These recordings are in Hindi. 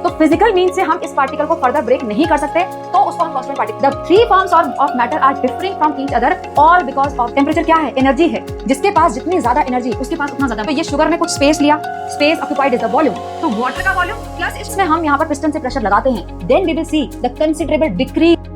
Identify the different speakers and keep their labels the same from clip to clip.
Speaker 1: तो फिजिकल मीन्स से हम इस पार्टिकल को फर्दर ब्रेक नहीं कर सकते, तो उसको हम constant particle. The three forms of matter are differing from each other, all because of temperature. क्या है? एनर्जी है। जिसके पास जितनी ज्यादा एनर्जी उसके पास उतना ज्यादा। तो ये शुगर में कुछ स्पेस लिया, space occupied is the volume, तो वाटर का वॉल्यूम प्लस इसमें हम यहाँ पर पिस्टन से प्रेशर लगाते हैं, then we will see the considerable decrease.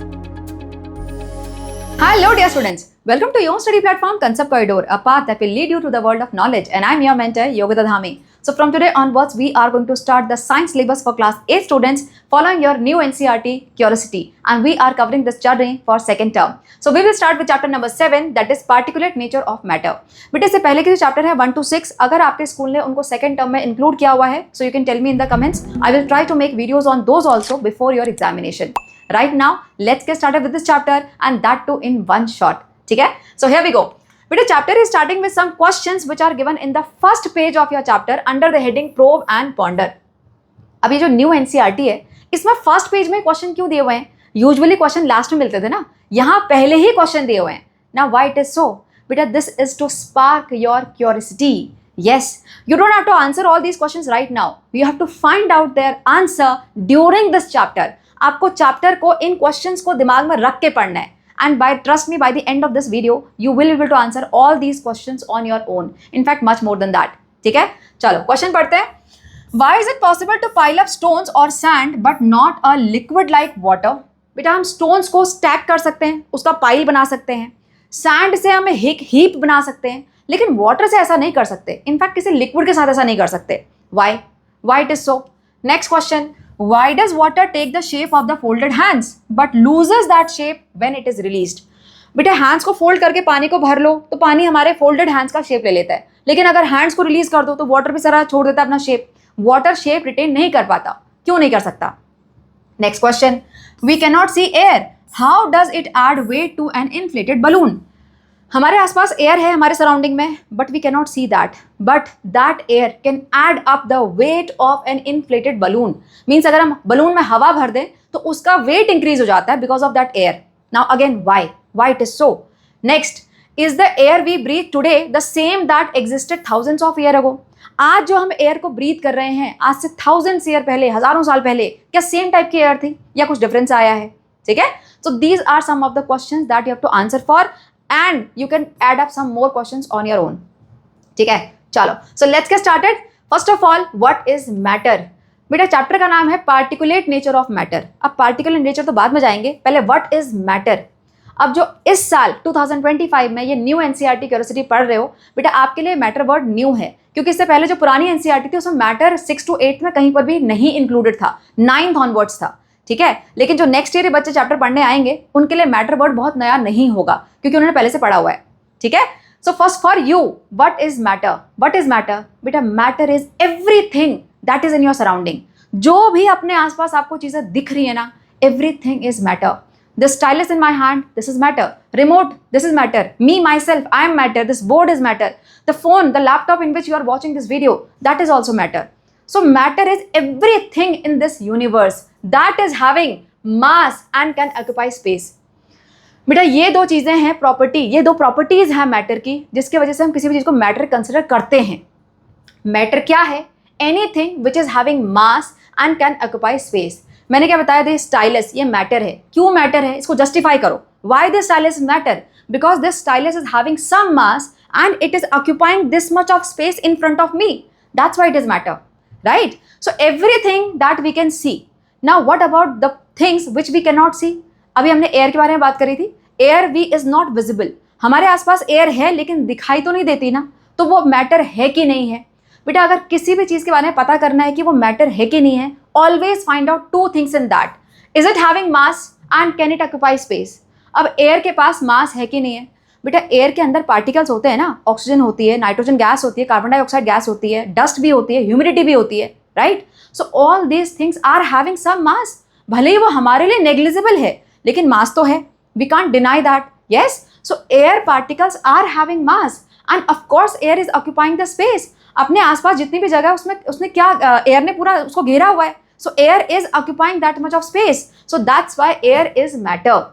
Speaker 1: Hello dear students, welcome to your study platform Concept Corridor, a path that will lead you to the world of knowledge, and I'm your mentor Yogita Dhami. So from today onwards we are going to start the science syllabus for class 8 students following your new NCERT Curiosity, and we are covering this journey for second term. So we will start with chapter number 7, that is particulate nature of matter. बेटे इससे पहले के जो चैप्टर है 1 to 6 अगर आपके स्कूल ने उनको सेकंड टर्म में इंक्लूड किया हुआ है, so you can tell me in the comments. I will try to make videos on those also before your examination. Right now, let's get started with this chapter and that too in one shot. ठीक है? So here we go. But the chapter is starting with some questions which are given in the first page of your chapter under the heading Probe and Ponder. अब ये जो न्यू NCERT है, इसमें फर्स्ट पेज में क्वेश्चन क्यों दिए हुए हैं? यूजुअली क्वेश्चन लास्ट में मिलते थे ना, यहाँ पहले ही क्वेश्चन दिए हुए हैं ना. Why it is so? बेटा this is to spark your curiosity. Yes, you don't have to answer all these questions right now. You have to find out their answer during this chapter. आपको चैप्टर को इन क्वेश्चंस को दिमाग में रख के पढ़ना है, and by trust me by the end of this video you will be able to answer all these questions on your own, in fact much more than that. ठीक है, चलो क्वेश्चन पढ़ते हैं. Why is it possible to pile up stones और sand but not a liquid like water? बेटा हम स्टोन्स को स्टैक कर सकते हैं, उसका पाइल बना सकते हैं, सैंड से हम हीप बना सकते हैं, लेकिन वाटर से ऐसा नहीं कर सकते. इनफैक्ट किसी लिक्विड के साथ ऐसा नहीं कर सकते. Y it is so? Next question. Why does water take the shape of the folded hands but loses that shape when it is released? बेटा हैंड्स को फोल्ड करके पानी को भर लो तो पानी हमारे फोल्डेड हैंड्स का शेप ले लेता है, लेकिन अगर हैंड्स को रिलीज कर दो तो वाटर भी सारा छोड़ देता है अपना शेप. वाटर शेप रिटेन नहीं कर पाता. क्यों नहीं कर सकता? Next question. We can not see air, how does it add weight to an inflated balloon? हमारे आसपास एयर है हमारे सराउंडिंग में, but we can not see that, but that air can add up the weight of an inflated balloon. मीन्स अगर हम बलून में हवा भर दें तो उसका वेट इंक्रीज हो जाता है because of that air. Now again why it is so? Next. Is the air we breathe today the same that existed thousands of year ago? आज जो हम एयर को ब्रीथ कर रहे हैं आज से थाउजेंड्स ईयर पहले, हजारों साल पहले, क्या सेम टाइप की एयर थी या कुछ डिफरेंस आया है? ठीक है, so these are some of the questions that you have to answer for, and you can add up some more questions on your own. ठीक है, चलो. So let's get started. First of all, what is matter? बेटा चैप्टर का नाम है पार्टिकुलेट नेचर ऑफ मैटर. अब पार्टिकुलर नेचर तो बाद में जाएंगे, पहले व्हाट इज मैटर. अब जो इस साल 2025 में ये न्यू NCERT क्यूरियोसिटी पढ़ रहे हो, बेटा आपके लिए मैटर वर्ड न्यू है, क्योंकि इससे पहले जो पुरानी NCERT थी उसमें मैटर 6 to 8 में कहीं पर भी नहीं इंक्लूडेड था, 9th ऑनवर्ड्स था. ठीक है, लेकिन जो नेक्स्ट ईयर बच्चे चैप्टर पढ़ने आएंगे उनके लिए मैटर वर्ड बहुत नया नहीं होगा, क्योंकि उन्होंने पहले से पढ़ा हुआ है. ठीक है, so first for you what is matter? What is matter? बेटा matter is everything that is in your surrounding. जो भी अपने आसपास आपको चीजें दिख रही है ना, everything is matter. This stylus in my hand, this is matter. Remote, this is matter. Me myself, I am matter. This board is matter. The phone, the laptop in which you are watching this video, that is also matter. So matter is everything in this universe that is having mass and can occupy space. बेटा ये दो चीजें हैं प्रॉपर्टी, ये दो प्रॉपर्टीज हैं मैटर की, जिसकी वजह से हम किसी भी चीज को मैटर कंसिडर करते हैं. मैटर क्या है? Anything which is having mass and can occupy space. मैंने क्या बताया था? स्टाइलस ये मैटर है. क्यों मैटर है इसको जस्टिफाई करो. Why this stylus matter? Because this stylus is having some mass and it is occupying this much of space in front of me. That's why it is matter. Right? So everything that we can see. Now what about the things which we cannot see? अभी हमने एयर के बारे में बात करी थी. Air we is not visible. हमारे आसपास एयर है लेकिन दिखाई तो नहीं देती ना, तो वो मैटर है कि नहीं है? बेटा अगर किसी भी चीज के बारे में पता करना है कि वो मैटर है कि नहीं है, always find out 2 things in that. Is it having mass and can it occupy space? अब एयर के पास मास है कि नहीं है? बेटा एयर के अंदर पार्टिकल्स होते हैं ना, ऑक्सीजन होती है, नाइट्रोजन गैस होती है, कार्बन डाइऑक्साइड गैस होती है, डस्ट भी होती है, ह्यूमिडिटी भी होती है, right? So all these things are having some mass. भले ही वो हमारे लिए नेग्लिजिबल है, लेकिन मास तो है. We can't deny that. Yes, so air particles are having mass and of course air is occupying the space. अपने आसपास जितनी भी जगह उसने क्या एयर ने पूरा उसको घेरा हुआ है. सो air is occupying that much of space. So that's why air is matter.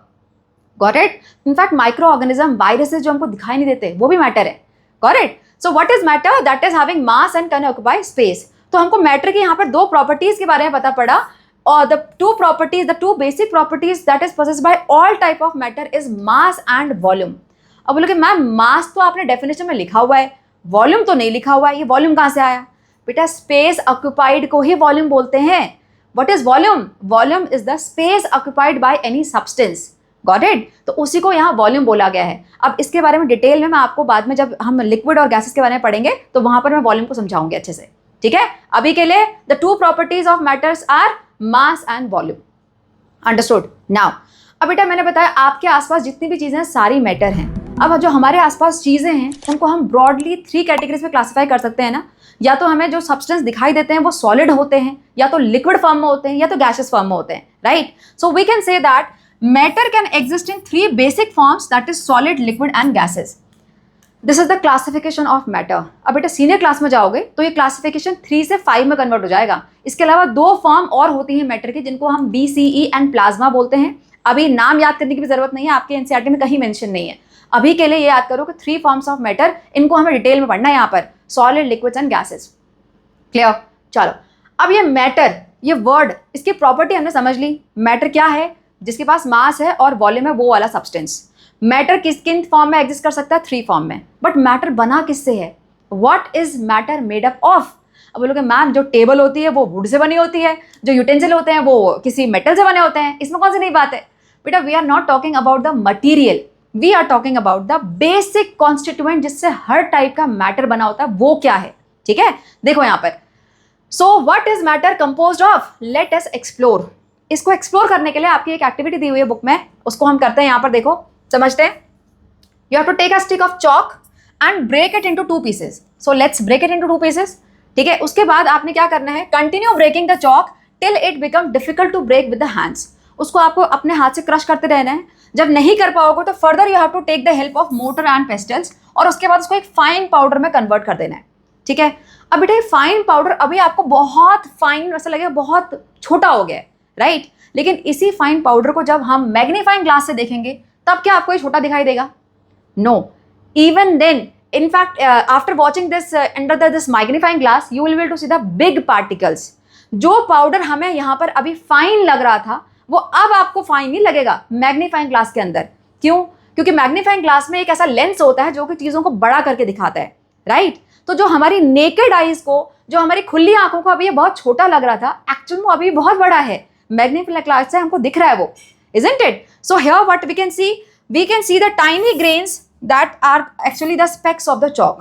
Speaker 1: Got it? In fact micro organism, viruses जो हमको दिखाई नहीं देते वो भी मैटर है. Got it? So what is matter? That is having mass and can occupy space. तो हमको मैटर की यहाँ पर दो प्रॉपर्टीज के बारे में पता पड़ा, और the two basic properties that is possessed by all type of matter is mass and volume. अब बोलोगे मैम मास तो आपने डेफिनेशन में लिखा हुआ है, वॉल्यूम तो नहीं लिखा हुआ है, ये वॉल्यूम कहाँ से आया? बेटा स्पेस ऑक्यूपाइड को ही वॉल्यूम बोलते हैं। What is volume? Volume is the space occupied by any substance. Got it? तो उसी को यहाँ वॉल्यूम बोला गया है। अब इसके बारे में डिटेल में मैं आपको बाद में, जब हम लिक्विड और गैसेस के बारे में पढ़ेंगे तो वहां पर मैं वॉल्यूम को समझाऊंगी अच्छे से, ठीक है? अभी के लिए the two properties of matters are mass and volume. Understood? Now अब बेटा मैंने बताया आपके आसपास जितनी भी चीजें हैं सारी मैटर हैं। अब जो हमारे आसपास चीजें हैं उनको हम ब्रॉडली 3 कैटेगरीज में क्लासिफाई कर सकते हैं ना। या तो हमें जो सब्सटेंस दिखाई देते हैं वो सॉलिड होते हैं, या तो लिक्विड फॉर्म में होते हैं, या तो गैसियस फॉर्म में होते हैं, right? So we can say that matter can exist in 3 basic forms, that is solid, liquid and gases. This is the classification of matter. अब बेटा सीनियर क्लास में जाओगे तो ये क्लासिफिकेशन 3 से 5 में कन्वर्ट हो जाएगा। इसके अलावा 2 फॉर्म और होती हैं मैटर की, जिनको हम BCE एंड प्लाज्मा बोलते हैं। अभी नाम याद करने की भी जरूरत नहीं है, आपके एनसीईआरटी में कहीं मेंशन नहीं है। अभी के लिए ये याद करो कि 3 फॉर्म्स ऑफ मैटर, इनको हमें डिटेल में पढ़ना है यहाँ पर, solid, liquids and gases. Clear? चलो अब ये मैटर, ये वर्ड, इसकी प्रॉपर्टी हमने समझ ली। मैटर क्या है? जिसके पास मास है और वॉल्यूम है, वो वाला सब्सटेंस। मैटर किन फॉर्म में एग्जिस्ट कर सकता है? 3 फॉर्म में। बट मैटर बना किससे है? What is matter made up of? अब बोलोगे मैम जो टेबल होती है वो वुड से बनी होती है, जो यूटेंसिल होते हैं वो किसी मेटल से बने होते हैं, इसमें कौन सी नई बात है? बेटा we are not talking about the material, we are talking about the basic constituent जिससे हर टाइप का मैटर बना होता है, वो क्या है? ठीक है, देखो यहाँ पर। सो what is matter composed of? Let us explore. इसको एक्सप्लोर करने के लिए आपकी एक एक्टिविटी दी हुई है बुक में, उसको हम करते हैं। यहाँ पर देखो, समझते हैं। You have to take a stick of chalk and break it into 2 pieces. So let's break it into 2 pieces. ठीक है, उसके बाद आपने क्या करना है? Continue breaking the chalk till it become difficult to break with the hands. उसको आपको अपने हाथ से क्रश करते रहना है। जब नहीं कर पाओगे तो further you have to take the help of mortar and pestles, और उसके बाद उसको एक फाइन पाउडर में कन्वर्ट कर देना है। ठीक है, अब बेटा ये फाइन पाउडर अभी आपको बहुत फाइन ऐसा लगेगा, बहुत छोटा हो गया है, राइट? लेकिन इसी फाइन पाउडर को जब हम मैग्नीफाइंग ग्लास से देखेंगे तब क्या आपको ये छोटा दिखाई देगा? No, even then, in fact after watching this under this magnifying glass you will be able to see the big particles। जो पाउडर हमें यहाँ पर अभी फाइन लग रहा था वो अब आपको फाइन नहीं लगेगा मैग्नीफाइंग ग्लास के अंदर। क्यों? क्योंकि मैग्नीफाइंग ग्लास में एक ऐसा लेंस होता है जो कि चीज़ों को बड़ा करके दिखाता है, राइट? तो जो हमारी नेकेड आइज को, जो हमारी खुली आंखों को अभी ये बहुत छोटा लग रहा था, एक्चुअल में अभी बहुत बड़ा है। मैग्नीफाइंग ग्लास से हमको दिख रहा है वो, isn't it? So here what we can see the tiny grains that are actually the specks of the chalk।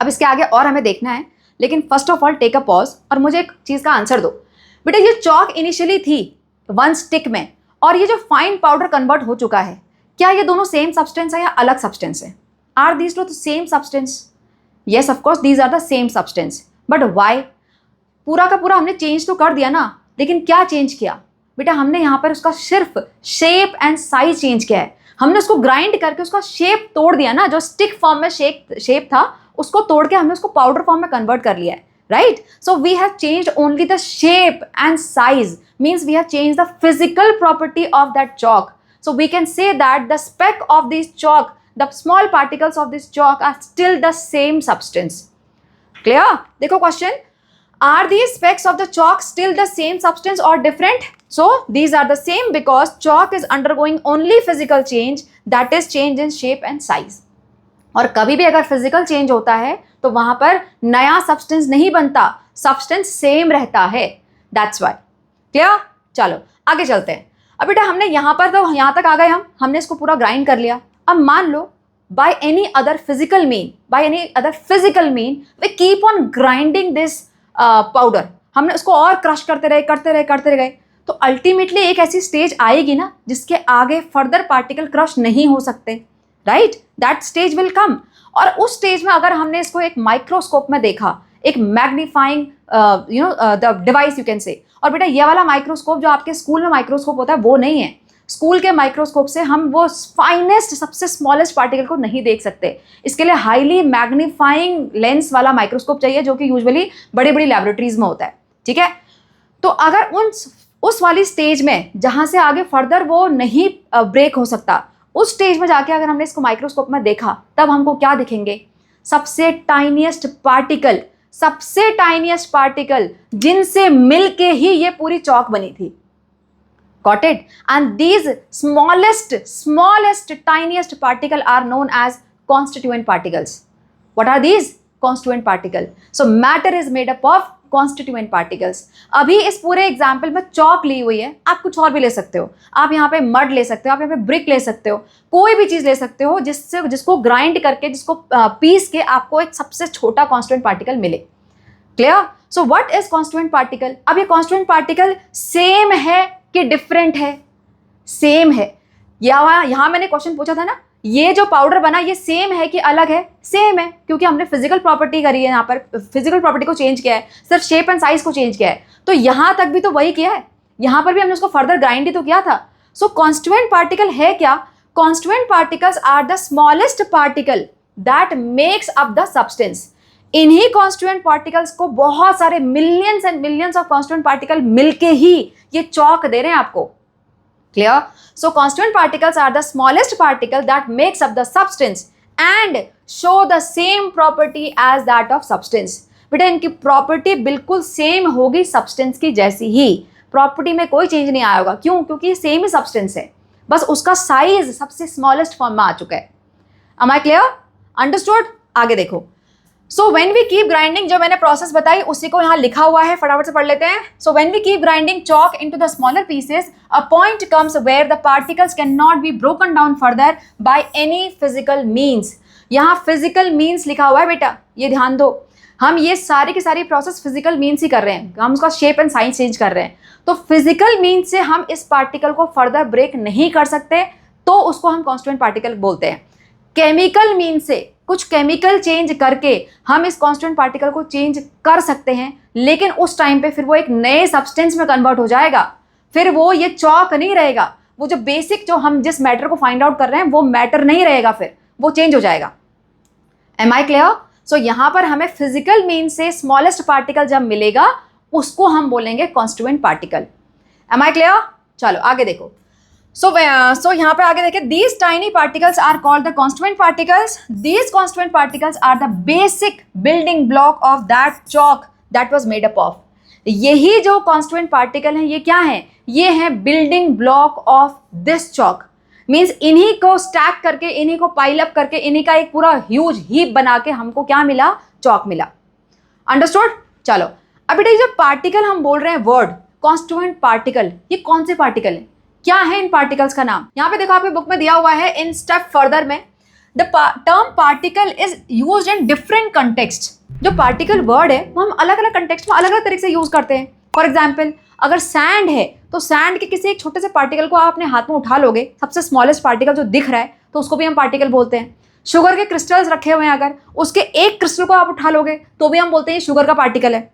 Speaker 1: अब इसके आगे और हमें देखना है, लेकिन first of all take a pause और मुझे एक चीज़ का आंसर दो। बेटा ये चॉक इनिशियली थी 1 स्टिक में, और ये जो फाइन पाउडर कन्वर्ट हो चुका है, क्या ये दोनों सेम सब्सटेंस है या अलग सब्सटेंस है? Are these two the same substance? Yes of course these are the same substance, but why? पूरा का पूरा हमने चेंज तो कर दिया ना, लेकिन क्या चेंज किया? बेटा हमने यहाँ पर उसका सिर्फ शेप एंड साइज चेंज किया है। हमने उसको ग्राइंड करके उसका शेप तोड़ दिया ना, जो स्टिक फॉर्म में शेप था उसको तोड़ के हमने उसको पाउडर फॉर्म में कन्वर्ट कर लिया है, right? So we have changed only the shape and size, means we have changed the physical property of that chalk। So we can say that the speck of this chalk, the small particles of this chalk are still the same substance. Clear? देखो question, are these specks of the chalk still the same substance or different? So these are the same because chalk is undergoing only physical change, that is change in shape and size। और कभी भी अगर फिजिकल चेंज होता है तो वहां पर नया सब्सटेंस नहीं बनता, सब्सटेंस सेम रहता है, दैट्स वाई। क्लियर? चलो आगे चलते हैं। अब बेटा हमने यहाँ पर तो यहाँ तक आ गए, हमने इसको पूरा ग्राइंड कर लिया। अब मान लो by any other physical mean we keep on grinding this powder, हमने उसको और क्रश करते रहे, तो अल्टीमेटली एक ऐसी स्टेज आएगी ना जिसके आगे फर्दर पार्टिकल क्रश नहीं हो सकते, right? That stage will come. और उस स्टेज में अगर हमने इसको एक माइक्रोस्कोप में देखा, एक magnifying the device you can say, और बेटा ये वाला माइक्रोस्कोप जो आपके स्कूल में माइक्रोस्कोप होता है वो नहीं है। स्कूल के माइक्रोस्कोप से हम वो फाइनेस्ट, सबसे स्मॉलेस्ट पार्टिकल को नहीं देख सकते। इसके लिए हाईली मैग्नीफाइंग लेंस वाला माइक्रोस्कोप चाहिए, जो कि यूजुअली बड़ी बड़ी लैबोरेटरीज में होता है। ठीक है, तो अगर उस वाली स्टेज में जहाँ से आगे फर्दर वो नहीं ब्रेक हो सकता, उस स्टेज में जाके अगर हमने इसको माइक्रोस्कोप में देखा, तब हमको क्या दिखेंगे? सबसे टाइनिएस्ट पार्टिकल, सबसे टाइनिएस्ट पार्टिकल जिनसे मिलके ही ये पूरी चौक बनी थी. Got it? And these smallest, tiniest particle are known as constituent particles. What are these? Constituent particle. So matter is made up of constituent particles. अभी इस पूरे एग्जाम्पल में चौक ली हुई है, आप कुछ और भी ले सकते हो. आप यहाँ पे मड ले सकते हो, आप यहाँ पे ब्रिक ले सकते हो, कोई भी चीज ले सकते हो जिसको ग्राइंड करके, जिसको पीस के आपको एक सबसे छोटा कॉन्स्टिट्यूएंट पार्टिकल मिले. Clear? So what is constituent particle? अब ये कॉन्स्टिट्यूएंट पार्टिकल सेम है कि डिफरेंट है? सेम है. यहां मैंने क्वेश्चन पूछा था ना, ये जो पाउडर बना ये सेम है कि अलग है? सेम है, क्योंकि हमने फिजिकल प्रॉपर्टी करी है, यहाँ पर फिजिकल प्रॉपर्टी को चेंज किया है, सिर्फ शेप एंड साइज को चेंज किया है. तो यहां तक भी तो वही किया है, यहां पर भी हमने उसको फर्दर ग्राइंड ही तो किया था. सो कॉन्स्टिट्यूएंट पार्टिकल है क्या? Constituent particles are the smallest particle that makes up the substance. इन्हीं कॉन्स्टिट्यूएंट पार्टिकल्स को बहुत सारे millions and millions of constituent particle मिलके ही ये चौक दे रहे हैं आपको. Clear? So constituent particles are the smallest particle that makes up the substance and show the same property as that of substance. बेटा इनकी प्रॉपर्टी बिल्कुल सेम होगी सब्सटेंस की जैसी ही. प्रॉपर्टी में कोई चेंज नहीं आया होगा. क्यों? क्योंकि सेम ही सब्सटेंस है, बस उसका साइज सबसे स्मॉलेस्ट फॉर्म में आ चुका है. Am I clear? Understood? आगे देखो. So when we keep grinding, जो मैंने प्रोसेस बताई उसी को यहाँ लिखा हुआ है, फटाफट से पढ़ लेते हैं. So when we keep grinding chalk into the smaller pieces, a point comes where the particles can not be broken down further by any physical means. यहाँ फिजिकल मीन्स लिखा हुआ है बेटा, ये ध्यान दो. हम ये सारी की सारी प्रोसेस फिजिकल मीन्स ही कर रहे हैं, हम उसका शेप एंड साइज चेंज कर रहे हैं. तो फिजिकल मीन्स से हम इस पार्टिकल को फर्दर ब्रेक नहीं कर सकते, तो उसको हम कॉन्स्टिट्यूएंट पार्टिकल बोलते हैं. केमिकल मीन से कुछ केमिकल चेंज करके हम इस कॉन्स्टिट्यूएंट पार्टिकल को चेंज कर सकते हैं, लेकिन उस टाइम पे फिर वो एक नए सब्सटेंस में कन्वर्ट हो जाएगा. फिर वो ये चौक नहीं रहेगा, वो जो बेसिक जो हम जिस मैटर को फाइंड आउट कर रहे हैं वो मैटर नहीं रहेगा, फिर वो चेंज हो जाएगा. M I clear? सो यहाँ पर हमें फिजिकल मीन से स्मॉलेस्ट पार्टिकल जब मिलेगा उसको हम बोलेंगे constituent particle. Am I clear? चलो आगे देखो. सो यहाँ पे आगे देखिए, these tiny particles are called the constituent particles. These constituent particles are the basic building block of that chalk that was made up of. यही जो कॉन्स्टिट्यूएंट पार्टिकल हैं ये क्या हैं? ये हैं building block of this chalk. Means इन्हीं को स्टैक करके, इन्हीं को पाइल अप करके, इन्हीं का एक पूरा ह्यूज हीप बना के हमको क्या मिला? चॉक मिला. अंडरस्टूड? चलो अब बेटा ये जो पार्टिकल हम बोल रहे हैं वर्ड कॉन्स्टिट्यूएंट पार्टिकल, ये कौन से पार्टिकल है? क्या है इन पार्टिकल्स का नाम? यहाँ पे देखो आपके बुक में दिया हुआ है इन स्टेप फर्दर में, the term particle is used in different context. जो पार्टिकल वर्ड है वो हम अलग अलग कंटेक्स्ट में अलग अलग तरीके से यूज करते हैं. फॉर एग्जाम्पल अगर सैंड है तो सैंड के किसी एक छोटे से पार्टिकल को आप अपने हाथ में उठा लोगे, सबसे स्मॉलेस्ट पार्टिकल जो दिख रहा है, तो उसको भी हम पार्टिकल बोलते हैं. शुगर के क्रिस्टल्स रखे हुए हैं, अगर उसके एक क्रिस्टल को आप उठा लोगे तो भी हम बोलते हैं शुगर का पार्टिकल है,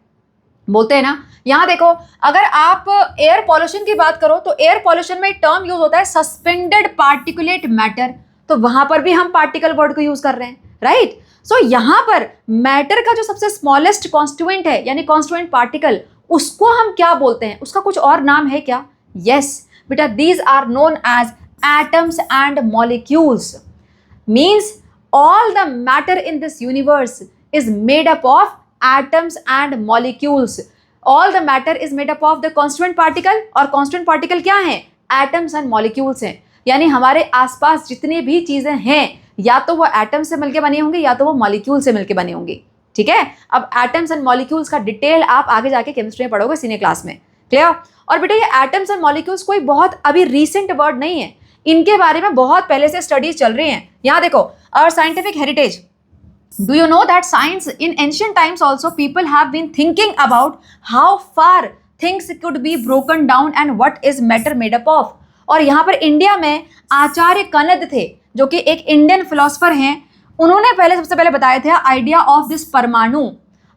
Speaker 1: बोलते हैं ना. यहाँ देखो अगर आप एयर पॉल्यूशन की बात करो तो एयर पॉल्यूशन में एक टर्म यूज होता है सस्पेंडेड पार्टिकुलेट मैटर, तो वहां पर भी हम पार्टिकल वर्ड को यूज कर रहे हैं, राइट. सो यहाँ पर मैटर का जो सबसे स्मॉलेस्ट कॉन्स्टिट्यूएंट है यानी कॉन्स्टिट्यूएंट पार्टिकल, उसको हम क्या बोलते हैं? उसका कुछ और नाम है क्या? यस बेटा, these are known as atoms and molecules. Means all the matter in this universe is made up of atoms and molecules. All the matter is made up of the constituent particle, और constituent particle क्या है? Atoms and molecules हैं. यानी हमारे आसपास जितनी भी चीजें हैं या तो वो एटम से मिलके बनी होंगी या तो वो मॉलिक्यूल से मिलके बनी होंगी. ठीक है, अब एटम्स एंड मॉलिक्यूल्स का डिटेल आप आगे जाके केमिस्ट्री में पढ़ोगे सीनियर क्लास में. क्लियर? और बेटा ये एटम्स एंड मॉलिक्यूल्स कोई बहुत अभी रीसेंट वर्ड नहीं है, इनके बारे में बहुत पहले से स्टडीज चल रही हैं. यहाँ देखो, our scientific heritage. Do you know that science in ancient times also people have been thinking about how far things could be broken down and what is matter made up of. और यहाँ पर इंडिया में आचार्य कनद थे जो कि एक इंडियन फिलोसफर हैं, उन्होंने सबसे पहले बताया था आइडिया ऑफ दिस परमाणु.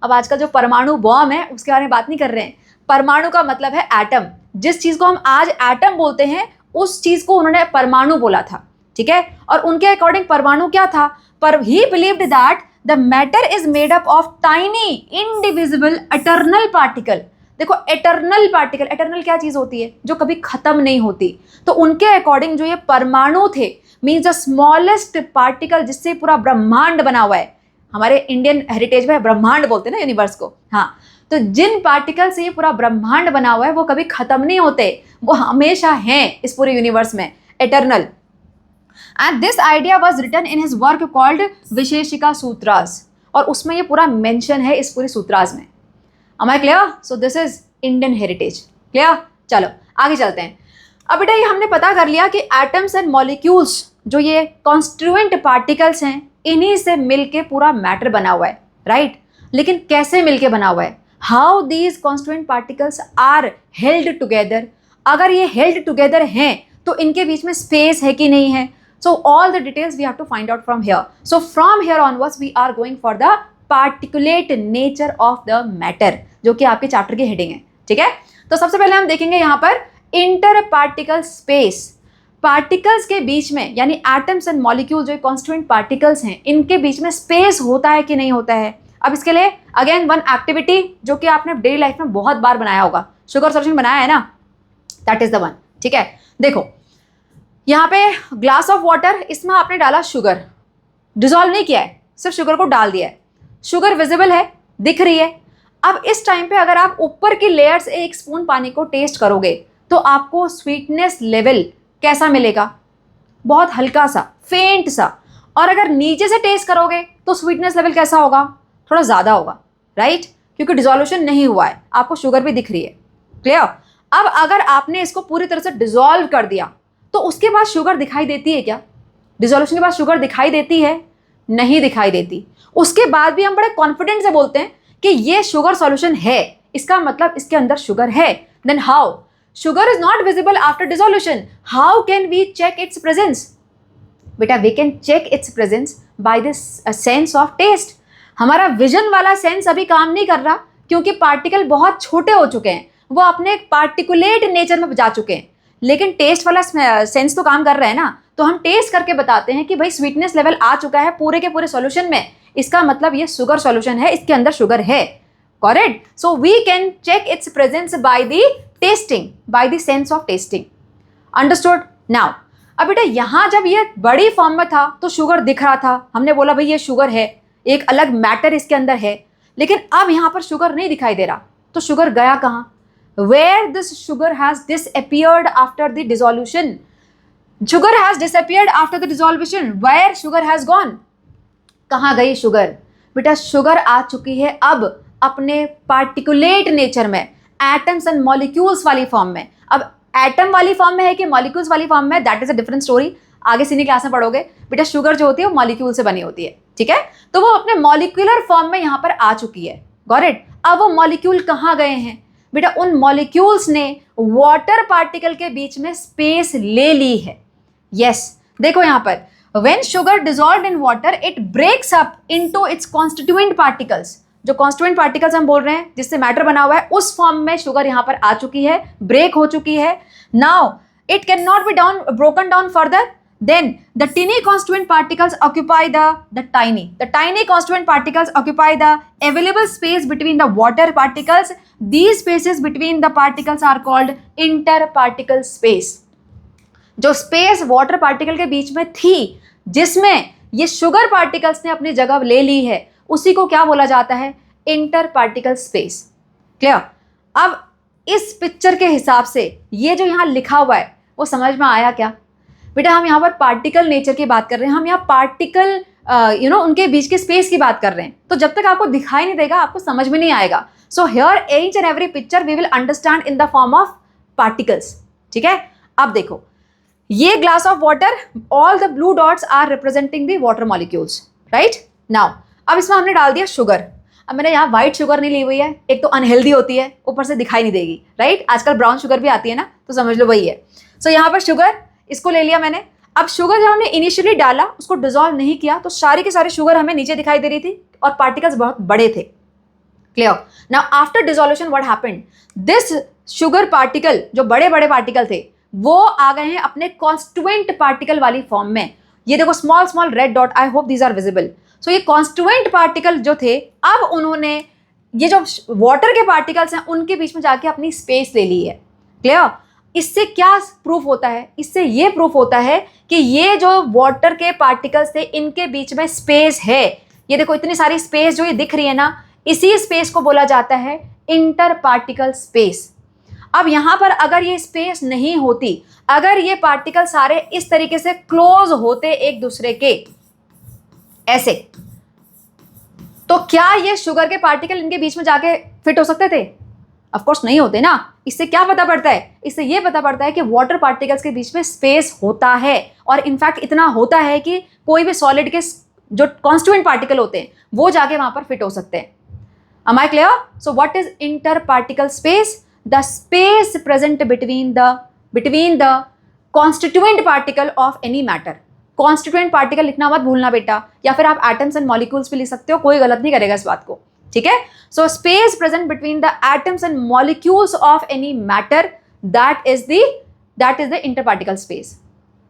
Speaker 1: अब आजकल जो परमाणु बॉम्ब है उसके बारे में बात नहीं कर रहे हैं. परमाणु का मतलब है एटम. जिस चीज को हम आज एटम बोलते हैं उस चीज को उन्होंने परमाणु बोला था. ठीक है, और उनके अकॉर्डिंग परमाणु क्या था? पर he believed that the matter is made up of tiny indivisible eternal particle. देखो एटर्नल पार्टिकल, एटर्नल क्या चीज होती है? जो कभी खत्म नहीं होती. तो उनके अकॉर्डिंग जो ये परमाणु थे मीन्स द स्मॉलेस्ट पार्टिकल जिससे पूरा ब्रह्मांड बना हुआ है. हमारे इंडियन हेरिटेज में ब्रह्मांड बोलते हैं ना यूनिवर्स को, हाँ, तो जिन पार्टिकल से ये पूरा ब्रह्मांड बना हुआ है वो कभी खत्म नहीं होते, वो हमेशा हैं इस पूरे यूनिवर्स में, eternal. And this idea was written in his work called Vaisheshika Sutras, और उसमें ये पूरा मेंशन है इस पूरी सूत्रास में। Am I clear? So this is Indian heritage. Clear? चलो आगे चलते हैं। अब बेटा ये हमने पता कर लिया कि एटम्स एंड मॉलिक्यूल्स जो ये कॉन्स्टिट्यूएंट पार्टिकल्स हैं, इन्हीं से मिलके पूरा मैटर बना हुआ है, राइट? लेकिन कैसे मिलके बना हुआ है? How these constituent particles are held together. अगर ये हेल्ड टुगेदर हैं तो इनके बीच में स्पेस है कि नहीं है? So all the details we have to find out from here. So from here onwards we are going for the particulate nature of the matter, जो कि आपके चैप्टर की हेडिंग है, ठीक है? तो सबसे पहले हम देखेंगे यहाँ पर इंटर पार्टिकल स्पेस। पार्टिकल्स के बीच में, यानी एटम्स एंड मॉलिक्यूल जो कॉन्स्टिट्यूएंट पार्टिकल्स हैं, इनके बीच में स्पेस होता है कि नहीं होता है? अब इसके लिए अगेन वन एक्टिविटी जो कि आपने डेली लाइफ में बहुत बार बनाया होगा, शुगर सॉल्यूशन बनाया है ना, दैट इज द वन, ठीक है? देखो यहाँ पे ग्लास ऑफ वाटर, इसमें आपने डाला शुगर, डिजोल्व नहीं किया है, सिर्फ शुगर को डाल दिया है, शुगर विजिबल है, दिख रही है। अब इस टाइम पे अगर आप ऊपर की लेयर से एक स्पून पानी को टेस्ट करोगे तो आपको स्वीटनेस लेवल कैसा मिलेगा? बहुत हल्का सा, फेंट सा। और अगर नीचे से टेस्ट करोगे तो स्वीटनेस लेवल कैसा होगा? थोड़ा ज़्यादा होगा, राइट? क्योंकि डिजोल्यूशन नहीं हुआ है, आपको शुगर भी दिख रही है, क्लियर? अब अगर आपने इसको पूरी तरह से डिजोल्व कर दिया तो उसके बाद शुगर दिखाई देती है क्या? डिसोल्यूशन के बाद शुगर दिखाई देती है? नहीं दिखाई देती। उसके बाद भी हम बड़े कॉन्फिडेंट से बोलते हैं कि ये शुगर सॉल्यूशन है, इसका मतलब इसके अंदर शुगर है। Then how? Sugar is not visible after dissolution, how can we check its presence? बेटा we can check its presence by this sense of taste. हमारा विजन वाला सेंस अभी काम नहीं कर रहा क्योंकि पार्टिकल बहुत छोटे हो चुके हैं, वो अपने एक पार्टिकुलेट नेचर में जा चुके हैं, लेकिन टेस्ट वाला सेंस तो काम कर रहा है ना। तो हम टेस्ट करके बताते हैं कि भाई स्वीटनेस लेवल आ चुका है पूरे के पूरे सॉल्यूशन में, इसका मतलब ये शुगर सॉल्यूशन है, इसके अंदर शुगर है, correct? So we can check its presence by the testing, by the sense of testing. Understood? Now अब बेटा यहाँ जब ये बड़ी फॉर्म में था तो शुगर दिख रहा था, हमने बोला भाई ये शुगर है, एक अलग मैटर इसके अंदर है, लेकिन अब यहाँ पर शुगर नहीं दिखाई दे रहा, तो शुगर गया कहाँ? Where this sugar has disappeared after the dissolution. Sugar has disappeared after the dissolution. Where sugar has gone? कहाँ गई शुगर? बेटा शुगर आ चुकी है अब अपने पार्टिकुलेट नेचर में, एटम्स एंड मॉलिक्यूल्स वाली फॉर्म में। अब एटम वाली फॉर्म में है कि मॉलिक्यूल्स वाली फॉर्म में, that is a different story, आगे सीनी क्लास में पढ़ोगे। बेटा शुगर जो होती है वो मॉलिक्यूल से बनी होती है, ठीक है? तो वो अपने मॉलिक्यूलर फॉर्म में यहाँ पर आ चुकी है, गॉट इट? अब वो मॉलिक्यूल कहाँ गए हैं? बेटा उन मॉलिक्यूल्स ने वाटर पार्टिकल के बीच में स्पेस ले ली है। यस, देखो यहाँ पर when sugar dissolved in water it breaks up into its constituent particles. जो कॉन्स्टिट्यूएंट पार्टिकल्स हम बोल रहे हैं जिससे मैटर बना हुआ है, उस फॉर्म में शुगर यहाँ पर आ चुकी है, ब्रेक हो चुकी है। Now it can not be broken down further, then the tiny constituent particles occupy the tiny constituent particles occupy the available space between the water particles. These spaces between the particles are called interparticle space. जो स्पेस वाटर पार्टिकल के बीच में थी, जिसमें ये शुगर पार्टिकल्स ने अपनी जगह ले ली है, उसी को क्या बोला जाता है? Inter particle space. क्लियर? अब इस पिक्चर के हिसाब से ये जो यहाँ लिखा हुआ है वो समझ में आया क्या? बेटा हम यहाँ पर पार्टिकल नेचर की बात कर रहे हैं, हम यहाँ पार्टिकल उनके बीच के स्पेस की बात कर रहे हैं। तो जब तक आपको दिखाई नहीं देगा आपको समझ में नहीं आएगा। So here each and every picture we will understand in the form of particles, ठीक है? अब देखो ये glass of water, all the blue dots are representing the water molecules, right? Now अब इसमें हमने डाल दिया शुगर। अब मैंने यहाँ व्हाइट शुगर नहीं ली हुई है, एक तो अनहेल्दी होती है, ऊपर से दिखाई नहीं देगी, राइट? आजकल ब्राउन शुगर भी आती है ना, तो समझ लो वही है। सो यहाँ पर शुगर, इसको ले लिया मैंने। अब शुगर जब हमने इनिशियली डाला उसको डिसॉल्व नहीं किया तो सारी की सारी शुगर हमें नीचे दिखाई दे रही थी और पार्टिकल्स बहुत बड़े थे। Clear? Now after dissolution what happened? This sugar particle, जो बड़े बड़े पार्टिकल थे, वो आ गए हैं अपने कॉन्स्टिट्यूएंट पार्टिकल वाली फॉर्म में। ये देखो small small red dot, I hope these are visible. So ये कॉन्स्टिट्यूएंट पार्टिकल जो थे, अब उन्होंने ये जो वाटर के पार्टिकल्स हैं उनके बीच में जाके अपनी स्पेस ले ली है। क्लियर? इससे क्या प्रूफ होता है? इससे ये प्रूफ होता है कि ये जो वाटर के पार्टिकल्स थे इनके बीच में स्पेस है, ये देखो इतनी सारी स्पेस जो ये दिख रही है ना, इसी स्पेस को बोला जाता है इंटर पार्टिकल स्पेस। अब यहां पर अगर ये स्पेस नहीं होती, अगर ये पार्टिकल सारे इस तरीके से क्लोज होते एक दूसरे के ऐसे, तो क्या ये शुगर के पार्टिकल इनके बीच में जाके फिट हो सकते थे? ऑफ कोर्स नहीं होते ना। इससे क्या पता पड़ता है? इससे ये पता पड़ता है कि वाटर पार्टिकल्स के बीच में स्पेस होता है, और इनफैक्ट इतना होता है कि कोई भी सॉलिड के जो कॉन्स्टिट्यूएंट पार्टिकल होते हैं वो जाके वहां पर फिट हो सकते हैं। Am I clear? So what is interparticle space? The space present between the constituent particle of any matter. Constituent particle लिखना मत भूलना बेटा, या फिर आप atoms and molecules भी लिख सकते हो, कोई गलत नहीं करेगा इस बात को, ठीक है? So space present between the atoms and molecules of any matter, that is the interparticle space.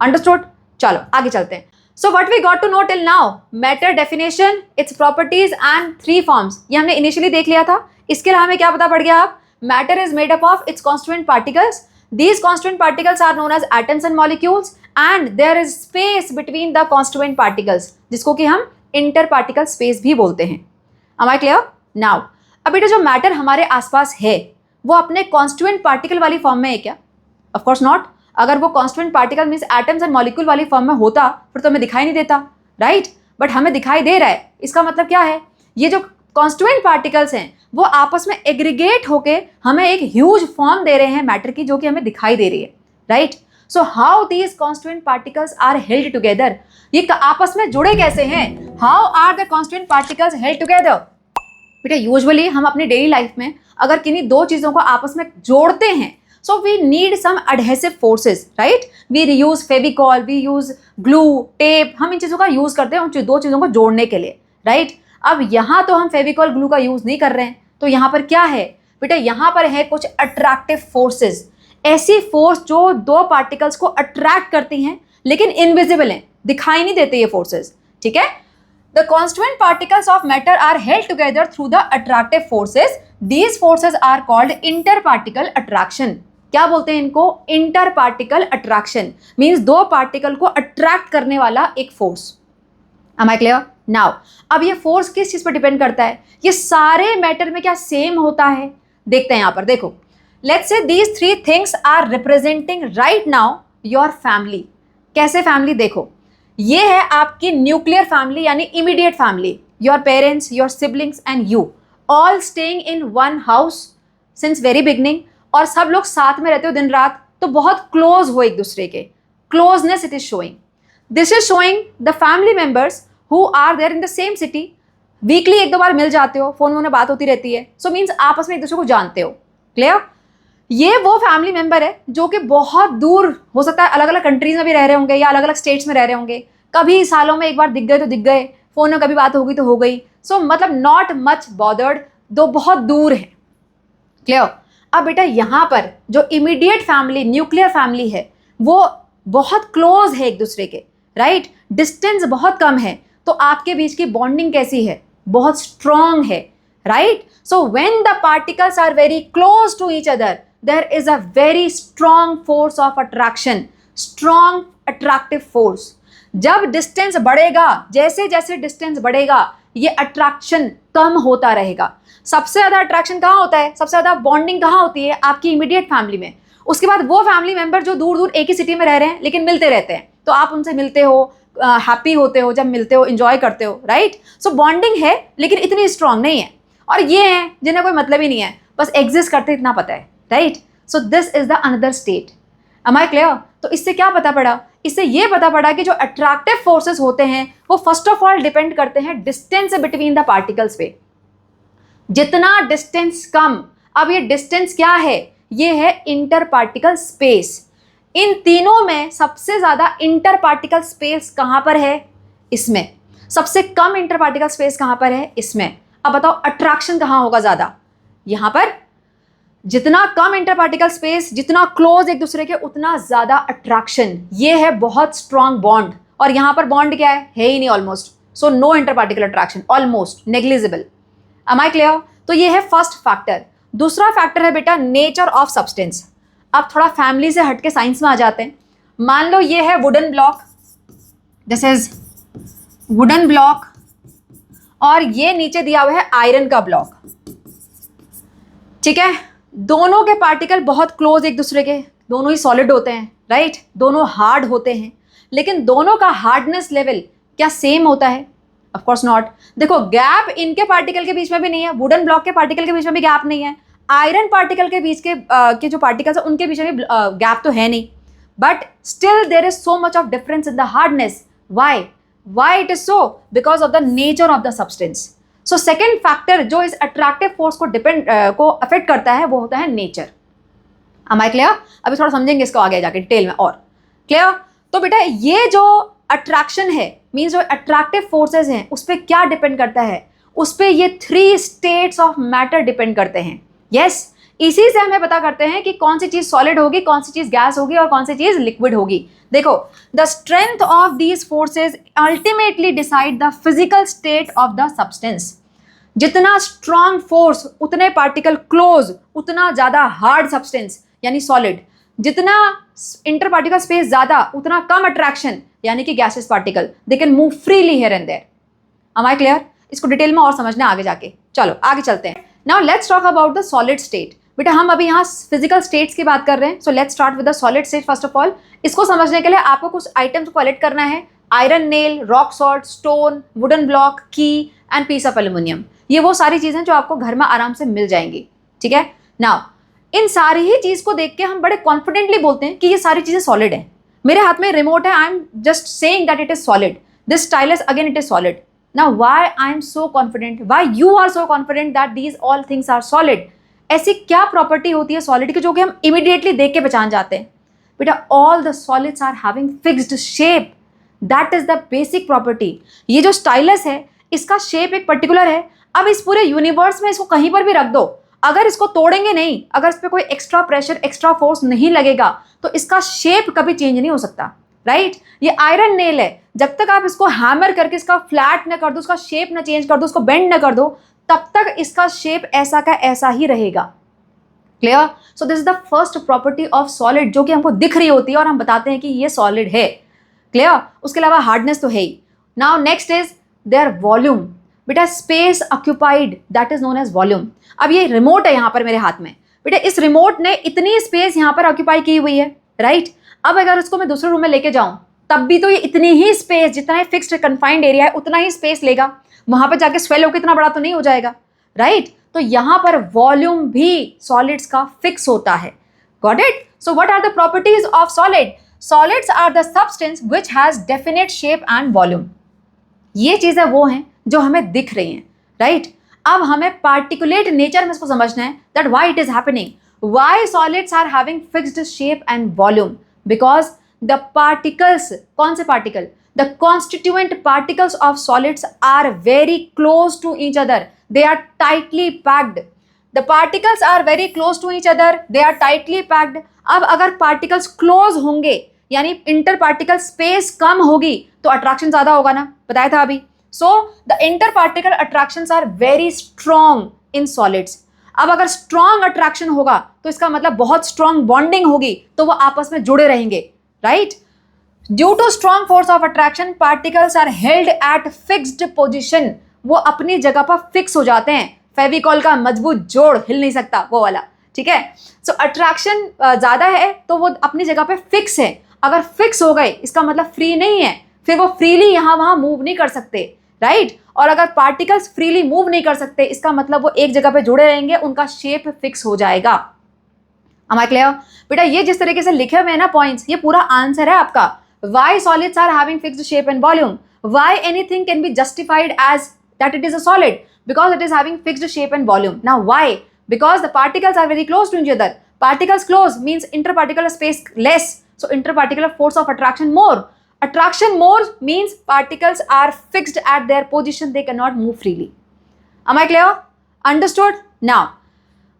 Speaker 1: Understood? चलो आगे चलते हैं। So what we got to know till now? Matter definition, its properties and three forms. ये हमने initially देख लिया था। इसके अलावा हमें क्या पता पड़ गया अब? Matter is made up of its constituent particles. These constituent particles are known as atoms and molecules, and there is space between the constituent particles, जिसको कि हम interparticle space भी बोलते हैं। Am I clear? Now, अब बेटा जो matter हमारे आसपास है, वो अपने constituent particle वाली form में है क्या? Of course not. अगर वो constituent particle means atoms and molecule वाली फॉर्म में होता फिर तो हमें दिखाई नहीं देता, राइट? बट हमें दिखाई दे रहा है। इसका मतलब क्या है? ये जो कॉन्स्टिट्यूएंट पार्टिकल्स हैं वो आपस में एग्रीगेट होके हमें एक ह्यूज फॉर्म दे रहे हैं मैटर की, जो कि हमें दिखाई दे रही है, right? So how these constituent particles are held together? ये आपस में जुड़े कैसे हैं? How are the constituent particles held together? बेटा यूजुअली हम अपनी डेली लाइफ में अगर किन्हीं दो चीजों को आपस में जोड़ते हैं, so we need some adhesive forces, right? We use Fevicol, we use glue, tape, हम इन चीज़ों का यूज़ करते हैं उन दो चीज़ों को जोड़ने के लिए, राइट? अब यहाँ तो हम फेविकॉल ग्लू का यूज़ नहीं कर रहे हैं, तो यहाँ पर क्या है बेटा? यहाँ पर है कुछ अट्रैक्टिव फोर्सेस, ऐसी फोर्स जो दो पार्टिकल्स को अट्रैक्ट करती हैं लेकिन इनविजिबल हैं, दिखाई नहीं देते ये फोर्सेस, ठीक है? The constituent particles of matter are held together through the attractive forces. These forces are called interparticle attraction. क्या बोलते हैं इनको? इंटरपार्टिकल अट्रैक्शन मीन्स दो पार्टिकल को अट्रैक्ट करने वाला एक force. Am I clear? Now, अब ये फोर्स किस चीज पर डिपेंड करता है? ये सारे मैटर में क्या सेम होता है? देखते हैं यहाँ पर, देखो। Let's say these three things are representing right now your family. कैसे फैमिली? देखो, ये है आपकी न्यूक्लियर फैमिली यानी immediate family, your parents, your siblings and you all staying in one house since very beginning, और सब लोग साथ में रहते हो दिन रात, तो बहुत क्लोज हो एक दूसरे के, closeness it is showing. This is showing the family members who are there in the same city, weekly एक दो बार मिल जाते हो, फोन में बात होती रहती है, सो मीन्स आपस में एक दूसरे को जानते हो, क्लियर? ये वो फैमिली मेंबर है जो कि बहुत दूर हो सकता है, अलग अलग कंट्रीज में भी रह रहे होंगे या अलग अलग स्टेट्स में रह रहे होंगे, कभी सालों में एक बार दिख गए तो दिख गए, फोन में कभी बात हो गई तो हो गई, सो मतलब नॉट मच बॉदर्ड, दो बहुत दूर है, क्लियर? अब बेटा यहाँ पर जो इमीडिएट फैमिली न्यूक्लियर फैमिली है वो बहुत क्लोज है एक दूसरे के, राइट? डिस्टेंस बहुत कम है, तो आपके बीच की बॉन्डिंग कैसी है? बहुत स्ट्रॉन्ग है, right? So when the particles are very close to each other, there is a very strong force of attraction, strong attractive force. जब डिस्टेंस बढ़ेगा, जैसे जैसे डिस्टेंस बढ़ेगा, ये अट्रैक्शन कम होता रहेगा। सबसे ज़्यादा अट्रैक्शन कहाँ होता है? सबसे ज़्यादा बॉन्डिंग कहाँ होती है? आपकी इमीडिएट फैमिली में। उसके बाद वो फैमिली मेंबर जो दूर दूर एक ही सिटी में रह रहे हैं लेकिन मिलते रहते हैं, तो आप उनसे मिलते हो, हैप्पी होते हो जब मिलते हो, एंजॉय करते हो, राइट? सो बॉन्डिंग है लेकिन इतनी स्ट्रांग नहीं है। और ये हैं जिन्हें कोई मतलब ही नहीं है, बस एग्जिस्ट करते इतना पता है, right? So this is the another state. Am I clear? तो इससे क्या पता पड़ा? इससे ये पता पड़ा कि जो अट्रैक्टिव फोर्सेस होते हैं वो फर्स्ट ऑफ ऑल डिपेंड करते हैं डिस्टेंस बिटवीन द पार्टिकल्स पे। जितना डिस्टेंस कम, अब ये डिस्टेंस क्या है? ये है इंटर पार्टिकल स्पेस। इन तीनों में सबसे ज्यादा इंटर पार्टिकल स्पेस कहां पर है? इसमें। सबसे कम इंटर पार्टिकल स्पेस कहां पर है? इसमें। अब बताओ अट्रैक्शन कहां होगा ज्यादा? यहां पर। जितना कम इंटर पार्टिकल स्पेस, जितना क्लोज एक दूसरे के, उतना ज्यादा अट्रैक्शन। ये है बहुत स्ट्रॉन्ग बॉन्ड, और यहां पर बॉन्ड क्या है ही नहीं almost. So no inter particle attraction, almost negligible. Am I clear? तो ये है फर्स्ट फैक्टर। दूसरा फैक्टर है बेटा नेचर ऑफ सब्सटेंस। अब थोड़ा फैमिली से हटके साइंस में आ जाते हैं। मान लो ये है wooden block, this is wooden block, और ये नीचे दिया हुआ है आयरन का ब्लॉक, ठीक है। दोनों के पार्टिकल बहुत क्लोज एक दूसरे के, दोनों ही सॉलिड होते हैं, राइट, दोनों हार्ड होते हैं, लेकिन दोनों का हार्डनेस लेवल क्या सेम होता है? Of course not. देखो गैप इनके पार्टिकल के बीच में भी नहीं है, वुडन ब्लॉक के पार्टिकल के बीच में भी गैप नहीं है, आयरन पार्टिकल के बीच के जो पार्टिकल्स है उनके बीच में भी गैप तो है नहीं, but still there is so much of difference in the hardness. Why it is so? Because of the nature of the substance. So second factor जो इस अट्रैक्टिव फोर्स को अफेक्ट करता है वो होता है नेचर। am I clear? अभी थोड़ा समझेंगे इसको आगे जाके डिटेल में और। क्लियर? तो बेटा ये जो अट्रैक्शन है, मीन्स जो अट्रैक्टिव फोर्सेस हैं उस पर क्या डिपेंड करता है? उस पर ये 3 स्टेट्स ऑफ मैटर डिपेंड करते हैं। यस, इसी से हमें पता करते हैं कि कौन सी चीज सॉलिड होगी, कौन सी चीज गैस होगी और कौन सी चीज लिक्विड होगी। देखो, the strength of these forces ultimately decide the physical state of the substance. जितना स्ट्रॉन्ग फोर्स उतने पार्टिकल क्लोज, उतना ज्यादा हार्ड सब्सटेंस यानी सॉलिड। जितना इंटर पार्टिकल स्पेस ज्यादा, उतना कम अट्रैक्शन यानी कि gases particle, they can move freely here and there. am I clear? इसको डिटेल में और समझना आगे जाके। चलो आगे चलते हैं। Now let's talk about the solid state. बेटा हम अभी यहाँ फिजिकल स्टेट्स की बात कर रहे हैं, so let's start with the solid state first of all. इसको समझने के लिए आपको कुछ आइटम्स को कलेक्ट करना है। Iron nail, rock salt, stone, wooden block, की एंड पीस ऑफ एल्यूमिनियम। ये वो सारी चीजें जो आपको घर में आराम से मिल जाएंगी, ठीक है। नाउ इन सारी ही चीज को देख के हम बड़े कॉन्फिडेंटली बोलते हैं कि ये सारी चीजें सॉलिड हैं। मेरे हाथ में रिमोट है, I am just saying that it is solid. This stylus again it is solid. Now why I am so confident, why you are so confident that these all things are solid? ऐसी क्या प्रॉपर्टी होती है सॉलिड की जो कि हम इमीडिएटली देख के पहचान जाते हैं? बेटा all the solids are having fixed shape, that is the basic property। ये जो स्टाइलस है इसका शेप एक पर्टिकुलर है। अब इस पूरे यूनिवर्स में इसको कहीं पर भी रख दो, अगर इसको तोड़ेंगे नहीं, अगर इस पर कोई एक्स्ट्रा प्रेशर, एक्स्ट्रा फोर्स नहीं लगेगा तो इसका शेप कभी चेंज नहीं हो सकता, राइट। ये आयरन नेल है, जब तक आप इसको हैमर करके इसका फ्लैट न कर दो, उसका शेप न चेंज कर दो, उसको बेंड न कर दो, तब तक इसका शेप ऐसा का ऐसा ही रहेगा। Clear? So this is the first property of solid जो कि हमको दिख रही होती है और हम बताते हैं कि ये सॉलिड है। क्लियर? उसके अलावा हार्डनेस तो है ही। Now next is there volume. बेटा space occupied, that is known as volume. अब ये रिमोट है यहाँ पर मेरे हाथ में, बेटा इस रिमोट ने इतनी स्पेस यहाँ पर ऑक्यूपाई की हुई है, राइट। अब अगर उसको मैं दूसरे रूम में लेके जाऊं तब भी तो ये इतनी ही स्पेस, जितना फिक्स्ड कन्फाइंड एरिया है उतना ही स्पेस लेगा, वहां पर जाके स्वेल होकर इतना बड़ा तो नहीं हो जाएगा, राइट। तो यहां पर वॉल्यूम भी सॉलिड्स का फिक्स होता है। Got it? So what are the properties of solid? Solids are the substance which has definite shape and volume. ये चीजें वो हैं जो हमें दिख रही हैं, राइट। अब हमें पार्टिकुलेट नेचर में इसको समझना है that why it is happening, why solids are having fixed shape and volume. Because the particles, कौन से particle? The constituent particles of solids are very close to each other. They are tightly packed. The particles are very close to each other. They are tightly packed. अब अगर particles close होंगे यानी interparticle space कम होगी तो attraction ज़्यादा होगा ना, बताया था अभी। So the interparticle attractions are very strong in solids. अब अगर strong attraction होगा तो इसका मतलब बहुत strong bonding होगी, तो वो आपस में जुड़े रहेंगे, right. Due to strong force of attraction particles are held at fixed position. वो अपनी जगह पर फिक्स हो जाते हैं, फेविकॉल का मजबूत जोड़ हिल नहीं सकता वो वाला, ठीक है। सो अट्रैक्शन ज्यादा है तो वो अपनी जगह पे फिक्स है। अगर फिक्स हो गए इसका मतलब फ्री नहीं है, फिर वो फ्रीली यहाँ वहां मूव नहीं कर सकते, राइट। और अगर पार्टिकल्स फ्रीली मूव नहीं कर सकते इसका मतलब वो एक जगह पे जुड़े रहेंगे, उनका शेप फिक्स हो जाएगा। Am I clear? बेटा ये जिस तरीके से लिखे हुए हैं ना पॉइंट्स, ये पूरा आंसर है आपका। Why solids are having fixed shape and volume? Why anything can be justified as that it is a solid? Because it is having fixed shape and volume. Now why? Because the particles are very close to each other. Particles close means interparticular space less, so interparticular force of attraction more. Attraction more means particles are fixed at their position, they cannot move freely. Am I clear? Understood? Now,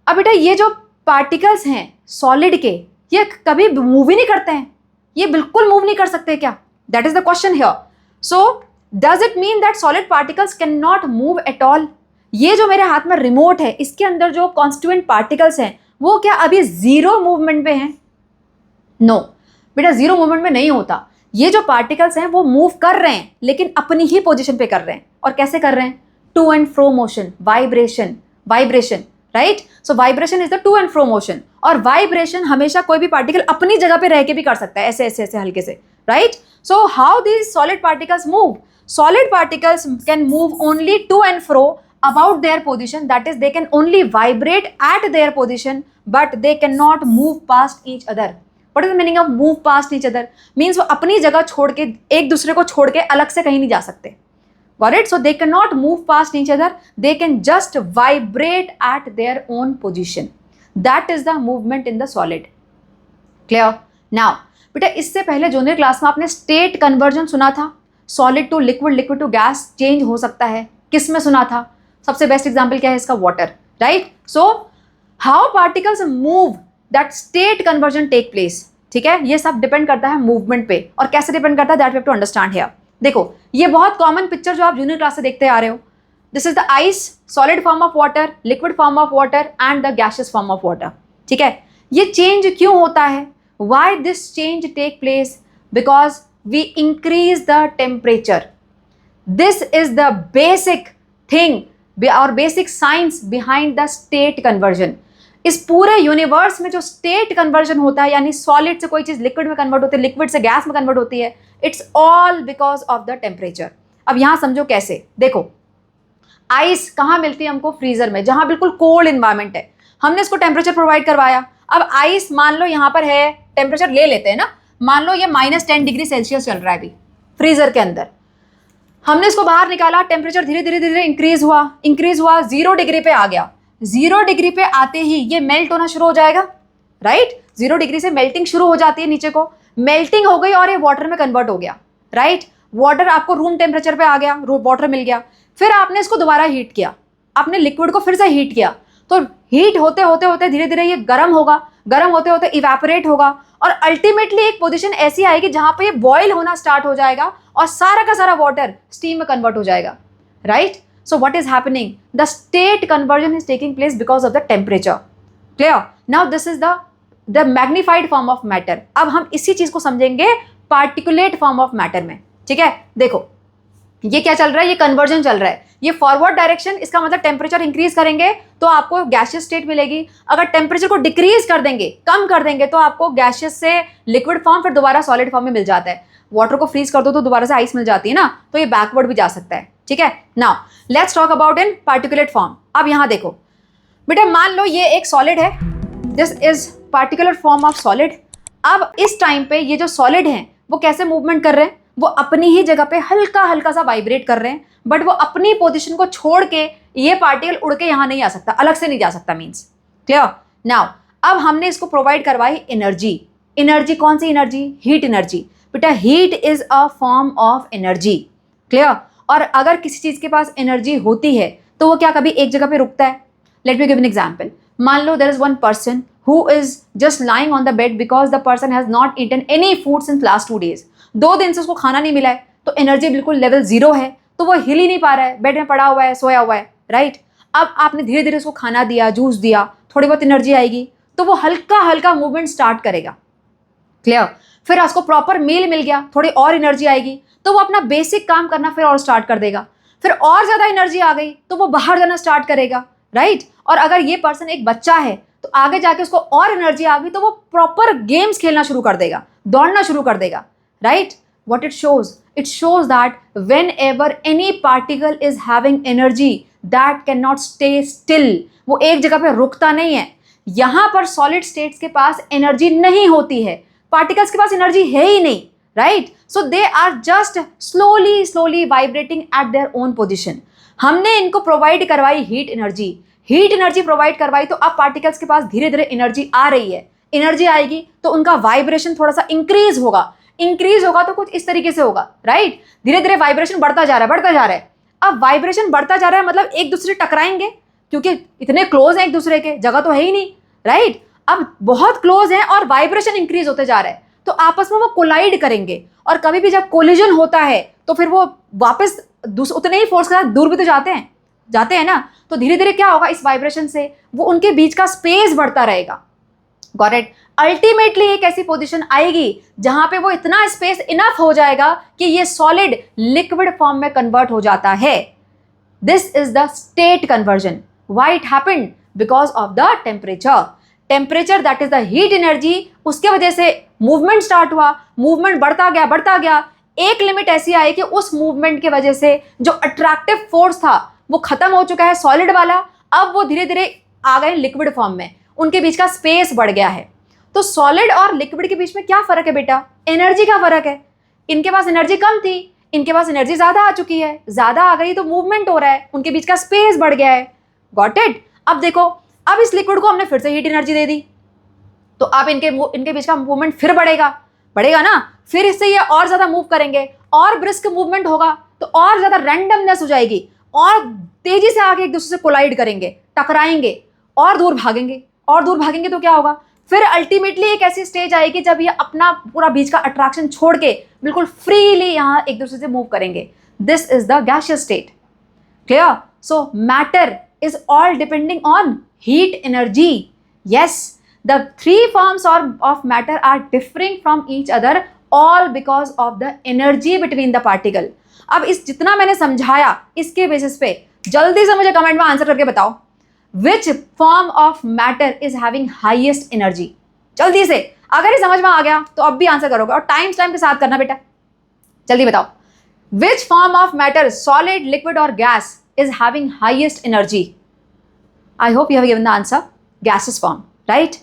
Speaker 1: अब बेटा ये जो पार्टिकल्स हैं सॉलिड के, ये कभी मूव ही नहीं करते हैं, ये बिल्कुल मूव नहीं कर सकते क्या? That is the question here. So does it mean that solid particles can not move at all? ये जो मेरे हाथ में रिमोट है इसके अंदर जो कॉन्स्टिट्यूएंट पार्टिकल्स हैं वो क्या अभी जीरो मूवमेंट पे हैं? नो बेटा, जीरो मूवमेंट में नहीं होता। ये जो पार्टिकल्स हैं वो मूव कर रहे हैं लेकिन अपनी ही पोजीशन पे कर रहे हैं। और कैसे कर रहे हैं? To and fro motion, vibration, vibration, right. So vibration is the to and fro motion, और वाइब्रेशन हमेशा कोई भी पार्टिकल अपनी जगह पे रह के भी कर सकता है, ऐसे ऐसे ऐसे हल्के से, right. So how these solid particles move? Solid particles can move only to and fro about their position, that is they can only vibrate at their position but they cannot move past each other. What is the meaning of move past each other? Means वो अपनी जगह छोड़ के, एक दूसरे को छोड़ के अलग से कहीं नहीं जा सकते. Got it? So they cannot move past each other, they can just vibrate at their own position. That is the movement in the solid. Clear? Now बेटा इससे पहले जूनियर क्लास में आपने स्टेट कन्वर्जन सुना था, solid to liquid, liquid to gas change हो सकता है, किस में सुना था? सबसे बेस्ट एग्जांपल क्या है इसका? Water, right. So how particles move, that state conversion take place, ठीक है। ये सब डिपेंड करता है मूवमेंट पे, और कैसे डिपेंड करता है that we have to understand here. देखो ये बहुत कॉमन पिक्चर जो आप जूनियर क्लास से देखते आ रहे हो, this is the ice, solid form of water, liquid form of water and the gaseous form of water, ठीक है। ये चेंज क्यों होता है? Why this change take place? Because we increase the temperature. This is the basic thing or basic science behind the state conversion. इस पूरे यूनिवर्स में जो स्टेट कन्वर्जन होता है, यानी सॉलिड से कोई चीज़ लिक्विड में कन्वर्ट होती है, लिक्विड से गैस में कन्वर्ट होती है, it's all because of the temperature. अब यहाँ समझो कैसे। देखो आइस कहाँ मिलती है हमको? फ्रीजर में, जहाँ बिल्कुल कोल्ड इन्वायरमेंट है। हमने इसको टेम्परेचर प्रोवाइड करवाया। अब आइस मान लो यहाँ पर है, टेम्परेचर ले लेते हैं ना, मान लो ये -10 डिग्री सेल्सियस चल रहा है अभी फ्रीजर के अंदर। हमने इसको बाहर निकाला, टेम्परेचर धीरे धीरे धीरे इंक्रीज हुआ 0 डिग्री पे आ गया। 0 डिग्री पे आते ही ये मेल्ट होना शुरू हो जाएगा, राइट। 0 डिग्री से मेल्टिंग शुरू हो जाती है, नीचे को मेल्टिंग हो गई और ये वाटर में कन्वर्ट हो गया, राइट। वाटर आपको रूम टेम्परेचर पे आ गया, वाटर मिल गया। फिर आपने इसको दोबारा हीट किया, आपने लिक्विड को फिर से हीट किया, तो हीट होते होते होते धीरे धीरे ये गर्म होगा, गर्म होते होते इवेपोरेट होगा, और अल्टीमेटली एक पोजीशन ऐसी आएगी जहां पे ये बॉयल होना स्टार्ट हो जाएगा और सारा का सारा वाटर स्टीम में कन्वर्ट हो जाएगा, right. So what is happening? The state conversion is taking place because of the temperature. Clear? Now this is the magnified form of matter. अब हम इसी चीज को समझेंगे पार्टिकुलेट फॉर्म ऑफ मैटर में, ठीक है। देखो ये क्या चल रहा है? ये कन्वर्जन चल रहा है, ये फॉरवर्ड डायरेक्शन, इसका मतलब टेम्परेचर इंक्रीज करेंगे तो आपको गैसियस स्टेट मिलेगी। अगर टेम्परेचर को डिक्रीज कर देंगे, कम कर देंगे, तो आपको गैसियस से लिक्विड फॉर्म, फिर दोबारा सॉलिड फॉर्म में मिल जाता है। वाटर को फ्रीज कर दो तो दोबारा से आइस मिल जाती है ना, तो ये बैकवर्ड भी जा सकता है, ठीक है। Now let's talk about in particulate form. अब यहाँ देखो बेटा, मान लो ये एक सॉलिड है, this is particular form of solid. अब इस टाइम पे ये जो सॉलिड है वो कैसे मूवमेंट कर रहे हैं? वो अपनी ही जगह पे हल्का हल्का सा वाइब्रेट कर रहे हैं, बट वो अपनी पोजीशन को छोड़ के ये पार्टिकल उड़ के यहाँ नहीं आ सकता, अलग से नहीं जा सकता, मीन्स। क्लियर? नाउ अब हमने इसको प्रोवाइड करवाई एनर्जी। एनर्जी कौन सी एनर्जी? Heat energy. बेटा heat is a form of energy. Clear? और अगर किसी चीज़ के पास एनर्जी होती है तो वो क्या कभी एक जगह पे रुकता है? Let me give an example. मान लो there is one person who is just lying on the bed because the person has not eaten any food since last 2 days. 2 दिन से उसको खाना नहीं मिला है, तो एनर्जी बिल्कुल लेवल 0 है, तो वो हिल ही नहीं पा रहा है, बेड में पड़ा हुआ है, सोया हुआ है, राइट। अब आपने धीरे धीरे उसको खाना दिया, जूस दिया, थोड़ी बहुत एनर्जी आएगी, तो वो हल्का हल्का मूवमेंट स्टार्ट करेगा। क्लियर? फिर उसको प्रॉपर मील मिल गया, थोड़ी और एनर्जी आएगी, तो वो अपना बेसिक काम करना फिर और स्टार्ट कर देगा। फिर और ज़्यादा एनर्जी आ गई तो वो बाहर जाना स्टार्ट करेगा, राइट। और अगर ये पर्सन एक बच्चा है तो आगे जाके उसको और एनर्जी आ गई तो वो प्रॉपर गेम्स खेलना शुरू कर देगा, दौड़ना शुरू कर देगा, right. What it shows? It shows that when ever any particle is having energy that can not stay still, वो एक जगह पे रुकता नहीं है। यहां पर सॉलिड स्टेट्स के पास एनर्जी नहीं होती है, पार्टिकल्स के पास एनर्जी है ही नहीं, right. So they are just slowly slowly vibrating at their own position. हमने इनको प्रोवाइड करवाई heat energy, heat energy provide करवाई, तो अब पार्टिकल्स के पास धीरे धीरे एनर्जी आ रही है। एनर्जी आएगी तो उनका वाइब्रेशन थोड़ा सा इंक्रीज होगा, इंक्रीज होगा तो कुछ इस तरीके से होगा, राइट। धीरे धीरे वाइब्रेशन बढ़ता जा रहा है, बढ़ता जा रहा है। अब वाइब्रेशन बढ़ता जा रहा है मतलब एक दूसरे टकराएंगे, क्योंकि इतने क्लोज हैं एक दूसरे के, जगह तो है ही नहीं, राइट। अब बहुत क्लोज है और वाइब्रेशन इंक्रीज होते जा रहा है, तो आपस में वो कोलाइड करेंगे, और कभी भी जब कोलिजन होता है तो फिर वो वापस उतने ही फोर्स के साथ दूर भी तो जाते हैं ना, तो धीरे धीरे क्या होगा, इस वाइब्रेशन से वो उनके बीच का स्पेस बढ़ता रहेगा। Got it? अल्टीमेटली एक ऐसी पोजीशन आएगी जहां पे वो इतना स्पेस इनफ हो जाएगा कि ये सॉलिड लिक्विड फॉर्म में कन्वर्ट हो जाता है। This is the state conversion. Why it happened? Because of the temperature. Temperature that is the heat energy, उसके वजह से मूवमेंट स्टार्ट हुआ, मूवमेंट बढ़ता गया, एक लिमिट ऐसी आई कि उस मूवमेंट की वजह से जो अट्रैक्टिव फोर्स था वो खत्म हो चुका है सॉलिड वाला, अब वो धीरे धीरे आ गए लिक्विड फॉर्म में, उनके बीच का स्पेस बढ़ गया है। तो सॉलिड और लिक्विड के बीच में क्या फर्क है बेटा? एनर्जी का फर्क है। इनके पास एनर्जी कम थी, इनके पास एनर्जी ज्यादा आ चुकी है, ज्यादा आ गई तो मूवमेंट हो रहा है, उनके बीच का स्पेस बढ़ गया है। Got it? अब देखो, अब इस लिक्विड को हमने फिर से हीट एनर्जी दे दी, तो अब इनके बीच का मूवमेंट फिर बढ़ेगा ना, फिर इससे ये और ज्यादा मूव करेंगे, और ब्रिस्क मूवमेंट होगा, तो और ज्यादा रैंडमनेस हो जाएगी, और तेजी से आगे एक दूसरे से कोलाइड करेंगे, टकराएंगे, और दूर भागेंगे तो क्या होगा? फिर अल्टीमेटली एक ऐसी स्टेज आएगी जब ये अपना पूरा बीच का अट्रैक्शन छोड़ के बिल्कुल फ्रीली यहाँ एक दूसरे से मूव करेंगे। This is the gaseous state. Clear? So matter is all depending on heat energy. Yes, the three forms of matter are differing from each other all because of the energy between the particle. अब इस जितना मैंने समझाया इसके बेसिस पे जल्दी से मुझे कमेंट में आंसर करके बताओ, which form of matter is having highest energy? जल्दी से, अगर ये समझ में आ गया तो अब भी आंसर करोगे, और टाइम के साथ करना बेटा। जल्दी बताओ, which form of matter, solid, liquid or gas, is having highest energy? I hope you have given the answer. Gaseous form, right?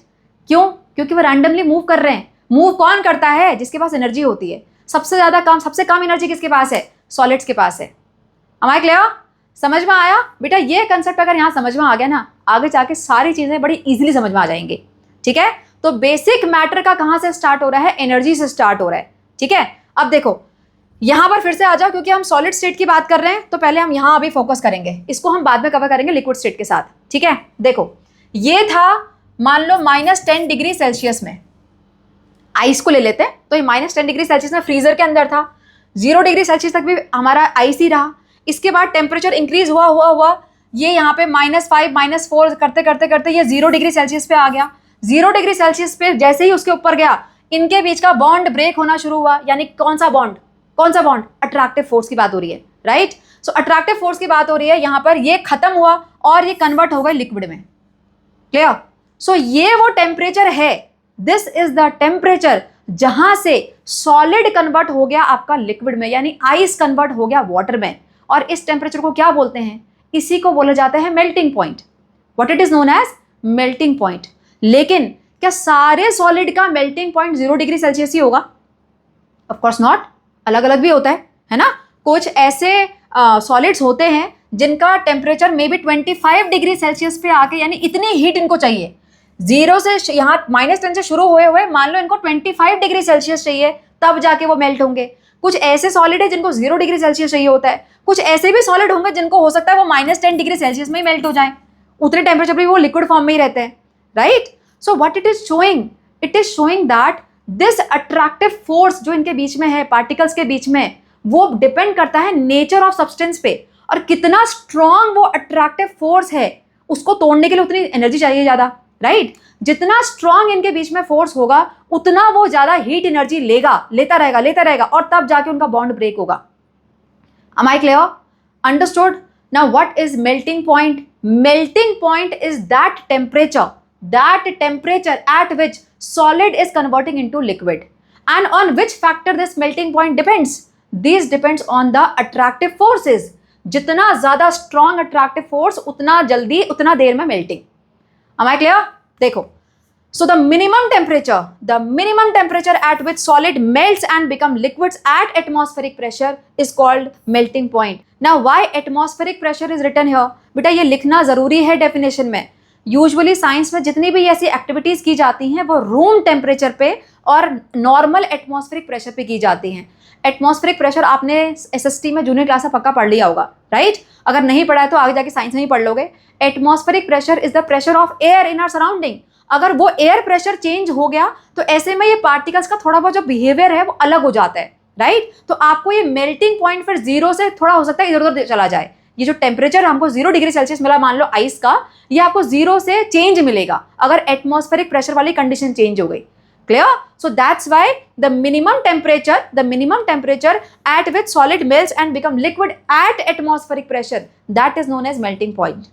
Speaker 1: क्यों? क्योंकि वो रैंडमली मूव कर रहे हैं। मूव कौन करता है? जिसके पास एनर्जी होती है। सबसे कम एनर्जी किसके पास है? सॉलिड्स के पास है। Am I clear? समझ में आया बेटा? ये कंसेप्ट अगर यहाँ समझ में आ गया ना, आगे जाके सारी चीजें बड़ी इजीली समझ में आ जाएंगी। ठीक है? तो बेसिक मैटर का कहाँ से स्टार्ट हो रहा है? एनर्जी से स्टार्ट हो रहा है। ठीक है? अब देखो, यहां पर फिर से आ जाओ, क्योंकि हम सॉलिड स्टेट की बात कर रहे हैं, तो पहले हम यहां अभी फोकस करेंगे, इसको हम बाद में कवर करेंगे लिक्विड स्टेट के साथ। ठीक है? देखो, ये था मान लो -10 डिग्री सेल्सियस में, आइस को ले लेते हैं, तो ये -10 डिग्री सेल्सियस में फ्रीजर के अंदर था, 0 डिग्री सेल्सियस तक भी हमारा आइस ही रहा। इसके बाद टेम्परेचर इंक्रीज हुआ, ये यहाँ पे -5 -4 करते ये 0 डिग्री सेल्सियस पे आ गया। 0 डिग्री सेल्सियस पे जैसे ही उसके ऊपर गया, इनके बीच का बॉन्ड ब्रेक होना शुरू हुआ। यानी कौन सा बॉन्ड? अट्रैक्टिव फोर्स की बात हो रही है, राइट? सो अट्रैक्टिव फोर्स की बात हो रही है, यहां पर ये खत्म हुआ और ये कन्वर्ट हो गए लिक्विड में। क्लियर? सो ये वो टेम्परेचर है, दिस इज द टेम्परेचर जहां से सॉलिड कन्वर्ट हो गया आपका लिक्विड में, यानी आइस कन्वर्ट हो गया वाटर में। और इस टेम्परेचर को क्या बोलते हैं? इसी को बोला जाता है melting point. What it is known as? Melting point. लेकिन क्या सारे सॉलिड का मेल्टिंग पॉइंट 0 डिग्री सेल्सियस ही होगा? ऑफ कोर्स नॉट, अलग अलग भी होता है ना? कुछ ऐसे सॉलिड्स होते हैं जिनका temperature may be 25 degree Celsius पे आके, यानी इतनी हीट इनको चाहिए, 0 से यहाँ -10 से शुरू हुए मान लो इनको 25 डिग्री सेल्सियस चाहिए, तब जाके वो मेल्ट होंगे। कुछ ऐसे सॉलिड है जिनको 0 डिग्री सेल्सियस चाहिए होता है, कुछ ऐसे भी सॉलिड होंगे जिनको हो सकता है वो -10 डिग्री सेल्सियस में ही मेल्ट हो जाए, उतने टेम्परेचर पर वो लिक्विड फॉर्म में ही रहते हैं, right? So what it is showing? It is showing that this attractive force जो इनके बीच में है, पार्टिकल्स के बीच में, वो डिपेंड करता है नेचर ऑफ सब्सटेंस पे, और कितना स्ट्रॉन्ग वो अट्रैक्टिव फोर्स है, उसको तोड़ने के लिए उतनी एनर्जी चाहिए ज्यादा, राइट? जितना स्ट्रॉन्ग इनके बीच में फोर्स होगा, उतना वो ज्यादा हीट एनर्जी लेता रहेगा, और तब जाके उनका बॉन्ड ब्रेक होगा। Am I clear? Understood? Now what is melting point? Melting point is that temperature at which solid is converting into liquid. And on which factor this melting point depends? This depends on the attractive forces. जितना ज्यादा strong attractive force, उतना जल्दी, उतना देर में melting. Am I clear? देखो, so the minimum temperature at which solid melts and become liquids at atmospheric pressure is called melting point. Now why atmospheric pressure is written here? बेटा ये लिखना जरूरी है डेफिनेशन में। यूजुअली साइंस में जितनी भी ऐसी एक्टिविटीज की जाती हैं वो रूम टेम्परेचर पे और नॉर्मल एटमॉस्फेरिक प्रेशर पे की जाती हैं। एटमॉस्फेरिक प्रेशर आपने एसएसटी में जूनियर क्लास में पक्का पढ़ लिया होगा, राइट? अगर नहीं पढ़ा है तो आगे जाके साइंस में ही पढ़ लोगे। Atmospheric pressure is the pressure of air in our surrounding. अगर वो एयर प्रेशर चेंज हो गया तो ऐसे में ये पार्टिकल्स का थोड़ा बहुत जो बिहेवियर है वो अलग हो जाता है, राइट? तो आपको ये मेल्टिंग पॉइंट फिर 0 से थोड़ा हो सकता है इधर उधर चला जाए। ये जो टेम्परेचर हमको 0 डिग्री सेल्सियस मिला मान लो आइस का, ये आपको 0 से चेंज मिलेगा अगर एटमॉस्फेरिक प्रेशर वाली कंडीशन चेंज हो गई। Clear? So that's why the minimum temperature at which solid melts and become liquid at atmospheric pressure, that is known as melting point.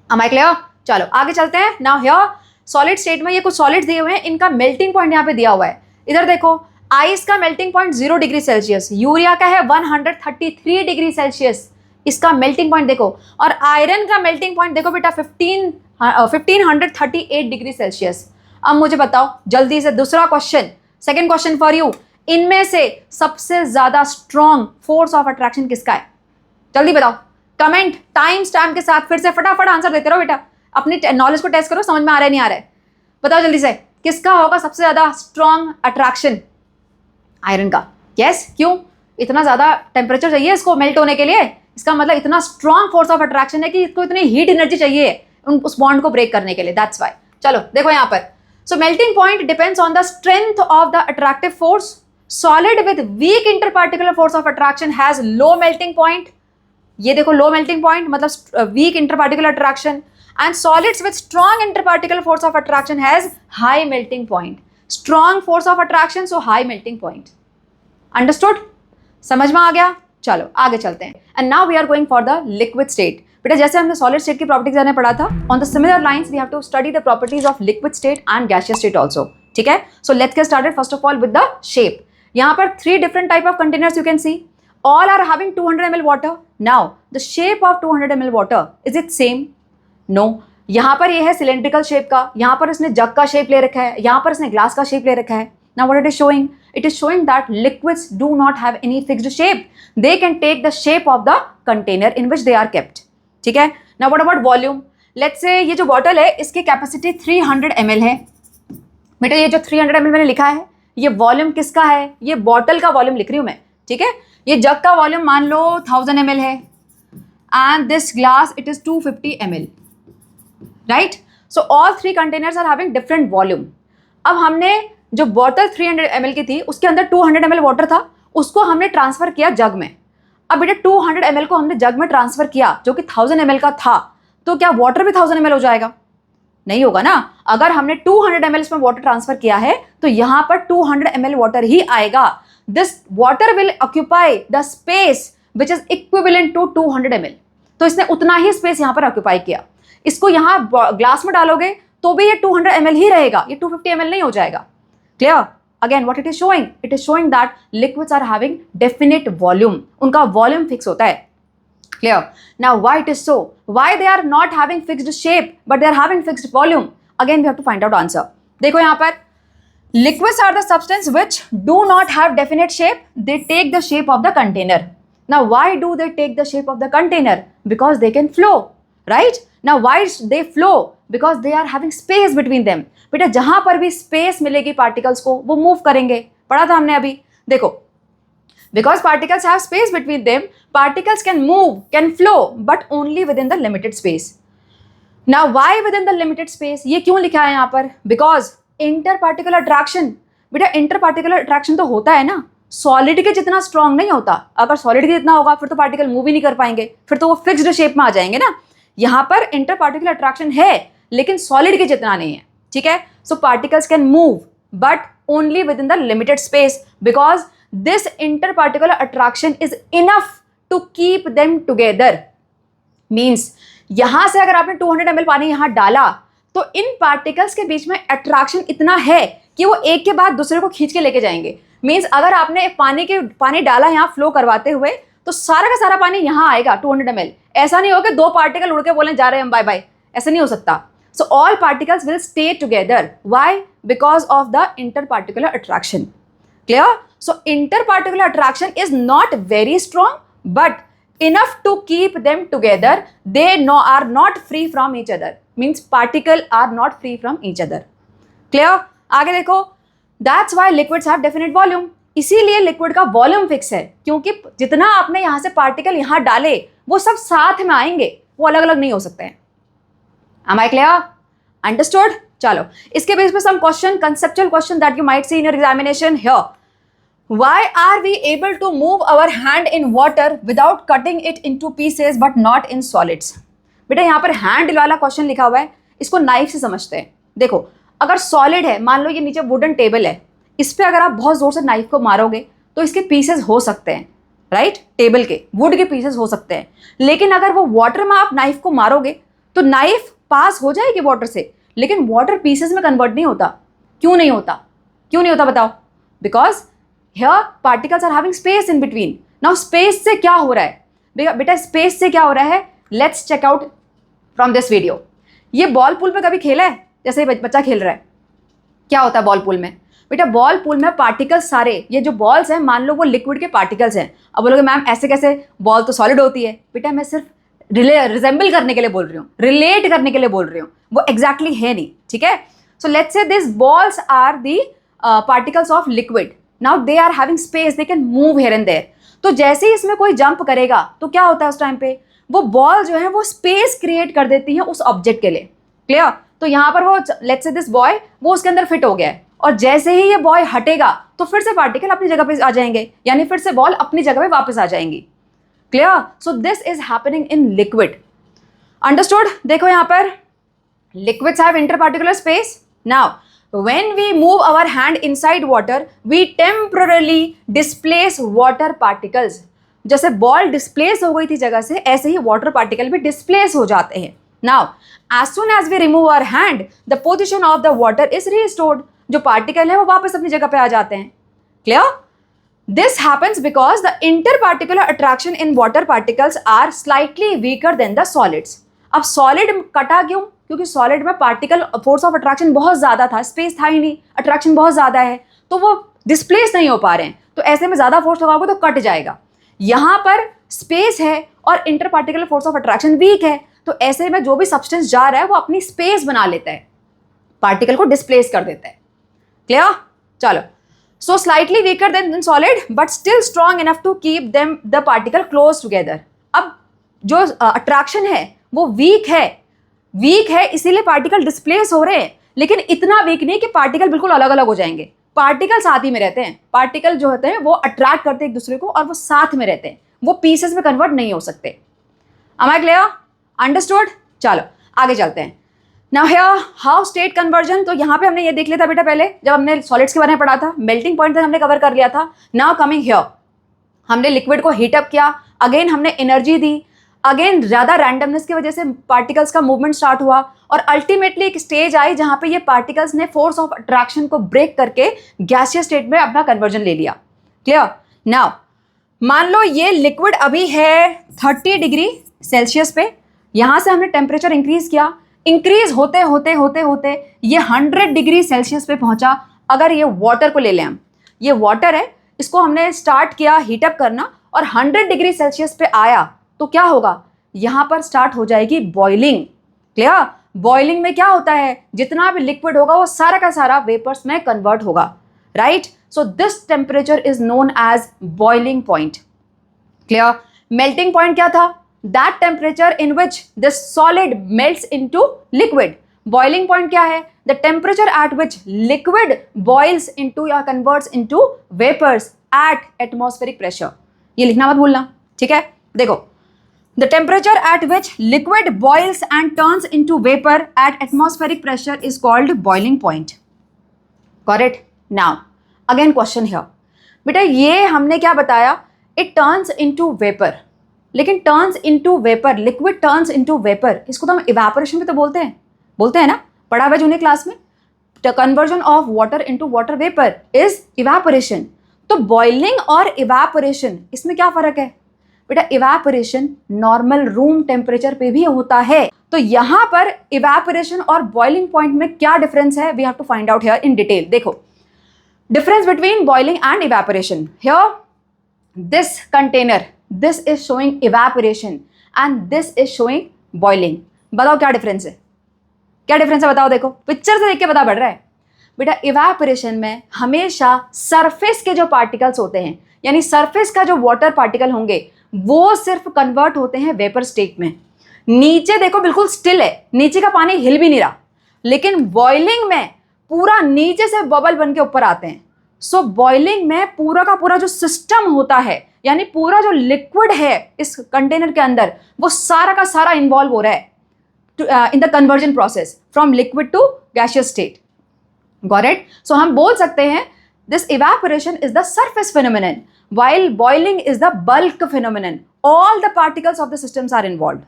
Speaker 1: Am I clear? चलो आगे चलते हैं. Now here solid state में ये कुछ solids दिए हुए हैं, इनका melting point यहाँ पे दिया हुआ है. इधर देखो, आइस का melting point 0 degree Celsius, urea का है 133 डिग्री सेल्सियस, इसका मेल्टिंग पॉइंट देखो, और आयरन का मेल्टिंग पॉइंट देखो बेटा 1538 डिग्री सेल्सियस. अब मुझे बताओ जल्दी से दूसरा question, second question for you, इनमें से सबसे ज्यादा स्ट्रॉन्ग फोर्स ऑफ अट्रैक्शन किसका है? जल्दी बताओ, कमेंट टाइम स्टैम्प के साथ फिर से फटाफट आंसर देते रहो बेटा, अपनी नॉलेज को टेस्ट करो, समझ में आ रहा है नहीं आ रहा है, बताओ जल्दी से, किसका होगा सबसे ज्यादा स्ट्रॉन्ग अट्रैक्शन? आयरन का. यस, क्यों? इतना ज्यादा टेम्परेचर चाहिए इसको मेल्ट होने के लिए, इसका मतलब इतना स्ट्रॉन्ग फोर्स ऑफ अट्रैक्शन है कि इसको इतनी हीट एनर्जी चाहिए उस बॉन्ड को ब्रेक करने के लिए, दैट्स वाई. चलो देखो यहाँ पर, so melting point depends on the strength of the attractive force. Solid with weak interparticular force of attraction has low melting point. ये देखो लो मेल्टिंग पॉइंट मतलब weak interparticular attraction, and solids with strong interparticular force of attraction has high melting point. Strong force of attraction, so high melting point. Understood? समझ में आ गया? चलो आगे चलते हैं. And now we are going for the liquid state. बेटा जैसे हमने सॉलिड स्टेट की प्रॉपर्टीज मैंने पढ़ा था, on the similar lines we have to study the properties of liquid state and gaseous state also. ठीक है, so let's get started first of all with the shape. यहाँ पर 3 different type of containers you can see, all are having 200 ml water. Now the shape of 200 ml water, is it same? No. यहाँ पर ये है सिलेंड्रिकल शेप का, यहाँ पर इसने जग का शेप ले रखा है, यहाँ पर इसने ग्लास का शेप ले रखा है. Now what it is showing? It is showing that liquids do not have any fixed shape. They can take the shape of the container in which they are kept. ठीक है? Now what about volume? Let's say ये जो बॉटल है इसकी कैपेसिटी 300 ml है. बेटा ये जो 300 ml मैंने लिखा है, ये वॉल्यूम किसका है? ये बॉटल का वॉल्यूम लिख रही हूँ मैं. ठीक है, ये जग का वॉल्यूम मान लो 1000 ml है, and this glass it is 250 ml. Right? So all 3 containers are having different volume. अब हमने जो बॉटल 300 ml की थी उसके अंदर 200 ml वाटर था, उसको हमने ट्रांसफर किया जग में. अब बेटा 200 ml को हमने जग में ट्रांसफर किया जो कि 1000 ml का था, तो क्या वाटर भी 1000 ml हो जाएगा? नहीं होगा ना. अगर हमने 200 ml में वाटर ट्रांसफर किया है तो यहाँ पर 200 ml वाटर ही आएगा. This water will occupy the space which is equivalent to 200 ml. तो इसने उतना ही स्पेस यहाँ पर ऑक्यूपाई किया. इसको यहाँ ग्लास में डालोगे तो भी ये 200 ml ही रहेगा, ये 250 ml नहीं हो जाएगा. Clear? Again, what it is showing? It is showing that liquids are having definite volume. उनका volume fix होता है. Clear? Now, why it is so? Why they are not having fixed shape, but they are having fixed volume? Again, we have to find out answer. देखो यहाँ पर, liquids are the substance which do not have definite shape. They take the shape of the container. Now, why do they take the shape of the container? Because they can flow, right? Now, why they flow? Because they are having space between them. बेटा जहां पर भी स्पेस मिलेगी पार्टिकल्स को वो मूव करेंगे, पढ़ा था हमने अभी. देखो, because particles have space between them, particles can move, can flow, but only within the limited space. Now why with in the limited space? ये क्यों लिखा है यहाँ पर? Because inter particle attraction. बेटा इंटर पार्टिकल अट्रैक्शन तो होता है ना, सॉलिड के जितना स्ट्रॉन्ग नहीं होता. अगर सॉलिड के जितना होगा फिर तो पार्टिकल मूव ही नहीं कर पाएंगे, फिर तो वो फिक्स्ड शेप में आ जाएंगे ना. यहाँ पर इंटर पार्टिकल अट्रैक्शन है लेकिन सॉलिड के जितना नहीं है. ठीक है, so particles can move but only within the limited space because this interparticular attraction is enough to keep them together. Means यहां से अगर आपने 200 ml पानी यहां डाला तो इन पार्टिकल्स के बीच में अट्रैक्शन इतना है कि वो एक के बाद दूसरे को खींच के लेके जाएंगे. मीन्स अगर आपने पानी डाला यहाँ फ्लो करवाते हुए तो सारा का सारा पानी यहाँ आएगा 200 ml. ऐसा नहीं होगा 2 पार्टिकल उड़ के बोले जा रहे हैं हम बाय बाय, ऐसा नहीं हो सकता. So all particles will stay together. Why? Because of the interparticular attraction. Clear? So interparticular attraction is not very strong, but enough to keep them together. They are not free from each other. Means particle are not free from each other. Clear? आगे देखो. That's why liquids have definite volume. इसीलिए लिक्विड का वॉल्यूम फिक्स है, क्योंकि जितना आपने यहाँ से पार्टिकल यहाँ डाले वो सब साथ में आएंगे, वो अलग अलग नहीं हो सकते हैं. Am I clear? Understood? चलो इसके बेस पे some question, conceptual question that you might see in your examination here. Why are we able to move our hand in water without cutting it into pieces but not in solids? बेटा यहाँ पर हैंड वाला क्वेश्चन लिखा हुआ है, इसको नाइफ से समझते हैं. देखो अगर सॉलिड है, मान लो ये नीचे वुडन टेबल है, इस पर अगर आप बहुत जोर से नाइफ को मारोगे तो इसके पीसेस हो सकते हैं, राइट, टेबल के वुड के पीसेस हो सकते हैं। लेकिन अगर वो वाटर में आप नाइफ को मारोगे तो नाइफ पास हो जाएगी वाटर से, लेकिन वाटर पीसेस में कन्वर्ट नहीं होता। क्यों नहीं होता? क्यों नहीं होता बताओ? Because here particles are having space in between. Now space से क्या हो रहा है बेटा, स्पेस से क्या हो रहा है, let's check out from this video. ये बॉल पूल में कभी खेला है? जैसे बच्चा खेल रहा है, क्या होता है बॉल पूल में बेटा? बॉल पूल में पार्टिकल्स सारे, ये जो बॉल्स हैं मान लो वो लिक्विड के पार्टिकल्स हैं। अब बोलोगे मैम ऐसे कैसे, बॉल तो सॉलिड होती है। बेटा मैं सिर्फ रिजेंबल करने के लिए बोल रही हूँ, रिलेट करने के लिए बोल रही हूँ, वो एग्जैक्टली है नहीं, ठीक है। So let's say this balls are the particles of liquid. Now they are having space, they can move here and there. तो जैसे ही इसमें कोई जंप करेगा तो क्या होता है उस टाइम पे, वो बॉल जो है वो स्पेस क्रिएट कर देती है उस ऑब्जेक्ट के लिए। क्लियर? तो यहाँ पर वो लेट्स से दिस बॉय वो उसके अंदर फिट हो गया है, और जैसे ही ये बॉय हटेगा तो फिर से पार्टिकल अपनी जगह पे आ जाएंगे, यानी फिर से बॉल अपनी जगह पे वापस आ जाएंगी। Clear? So this is happening in liquid. Understood? देखो यहाँ पर liquids have interparticular space. Now when we move our hand inside water we temporarily displace water particles. जैसे बॉल डिस्प्लेस हो गई थी जगह से, ऐसे ही वाटर पार्टिकल भी डिस्प्लेस हो जाते हैं। Now as soon as we remove our hand the position of the water is restored. जो पार्टिकल है वो वापस अपनी जगह पे आ जाते हैं। Clear? This happens because the interparticular attraction in water particles are slightly weaker than the solids. अब सॉलिड कटा क्यों? क्योंकि सॉलिड में पार्टिकल फोर्स ऑफ अट्रैक्शन बहुत ज़्यादा था, स्पेस था ही नहीं, अट्रैक्शन बहुत ज़्यादा है, तो वो डिस्प्लेस नहीं हो पा रहे हैं, तो ऐसे में ज़्यादा फोर्स लगाओगे तो कट जाएगा। यहाँ पर स्पेस है और इंटरपार्टिकुलर फोर्स ऑफ अट्रैक्शन वीक है, तो ऐसे में जो भी सब्सटेंस जा रहा है वो अपनी स्पेस बना लेता है, पार्टिकल को डिस्प्लेस कर देता है। क्लियर? चलो, so slightly weaker than solid but still strong enough to keep them the particle close together. अब जो अट्रैक्शन है वो वीक है इसीलिए पार्टिकल डिस्प्लेस हो रहे हैं, लेकिन इतना वीक नहीं कि पार्टिकल बिल्कुल अलग अलग हो जाएंगे। पार्टिकल साथ ही में रहते हैं, पार्टिकल जो होते हैं वो अट्रैक्ट करते हैं एक दूसरे को और वो साथ में रहते हैं, वो पीसेस में कन्वर्ट नहीं हो सकते। Am I clear? अंडरस्टूड? चलो आगे चलते हैं। Now here how state conversion, तो यहाँ पे हमने ये देख लिया था बेटा पहले जब हमने सॉलिड्स के बारे में पढ़ा था, मेल्टिंग पॉइंट तक हमने कवर कर लिया था। नाउ कमिंग हियर हमने लिक्विड को हीटअप किया, अगेन हमने एनर्जी दी, अगेन ज़्यादा रैंडमनेस की वजह से पार्टिकल्स का मूवमेंट स्टार्ट हुआ और अल्टीमेटली एक स्टेज आई जहाँ पे ये पार्टिकल्स ने फोर्स ऑफ अट्रैक्शन को ब्रेक करके गैसियस स्टेट में अपना कन्वर्जन ले लिया। क्लियर? नाउ मान लो ये लिक्विड अभी है 30 डिग्री सेल्सियस पे, यहाँ से हमने टेम्परेचर इंक्रीज किया, इंक्रीज होते होते होते होते ये 100 डिग्री सेल्सियस पे पहुँचा। अगर ये वाटर को ले लें हम, ये वाटर है, इसको हमने स्टार्ट किया हीटअप करना और 100 डिग्री सेल्सियस पे आया तो क्या होगा, यहाँ पर स्टार्ट हो जाएगी बॉइलिंग। क्लियर? बॉइलिंग में क्या होता है, जितना भी लिक्विड होगा वो सारा का सारा वेपर्स में कन्वर्ट होगा, right? So this temperature is known as boiling point. Clear? Melting point क्या था? That temperature in which this solid melts into liquid. Boiling point क्या है? The temperature at which liquid boils into या converts into vapours at atmospheric pressure. ये लिखना मत भूलना, ठीक है? देखो, the temperature at which liquid boils and turns into vapor at atmospheric pressure is called boiling point. Got it? Now, again question here. बेटा ये हमने क्या बताया? It turns into vapor. लेकिन turns into vapor, liquid turns into vapor, इसको तो हम evaporation भी तो बोलते हैं ना, पढ़ा हुआ जूनियर क्लास में। The conversion of water into water vapor is evaporation. तो boiling और evaporation इसमें क्या फर्क है? बेटा इवेपोरेशन नॉर्मल रूम टेम्परेचर पे भी होता है, तो यहाँ पर इवेपोरेशन और बॉइलिंग पॉइंट में क्या डिफरेंस है, we have to find out here in detail. देखो difference between boiling and evaporation. Here this container, this is showing evaporation and this is showing boiling. बताओ क्या डिफरेंस है, क्या डिफरेंस है बताओ। देखो पिक्चर से देख के पता पड़ रहा है बेटा, इवेपोरेशन में हमेशा सरफेस के जो पार्टिकल्स होते हैं, यानी सरफेस का जो वाटर पार्टिकल होंगे वो सिर्फ कन्वर्ट होते हैं वेपर स्टेट में। नीचे देखो बिल्कुल स्टिल है, नीचे का पानी हिल भी नहीं रहा, लेकिन बॉइलिंग में पूरा नीचे से बबल बन के ऊपर आते हैं। सो बॉइलिंग में पूरा का पूरा जो सिस्टम होता है, यानी पूरा जो लिक्विड है इस कंटेनर के अंदर, वो सारा का सारा इन्वॉल्व हो रहा है in the conversion process from liquid to gaseous state. Got it? So हम बोल सकते हैं this evaporation is the surface phenomenon while boiling is the bulk phenomenon. All the particles of the systems are involved.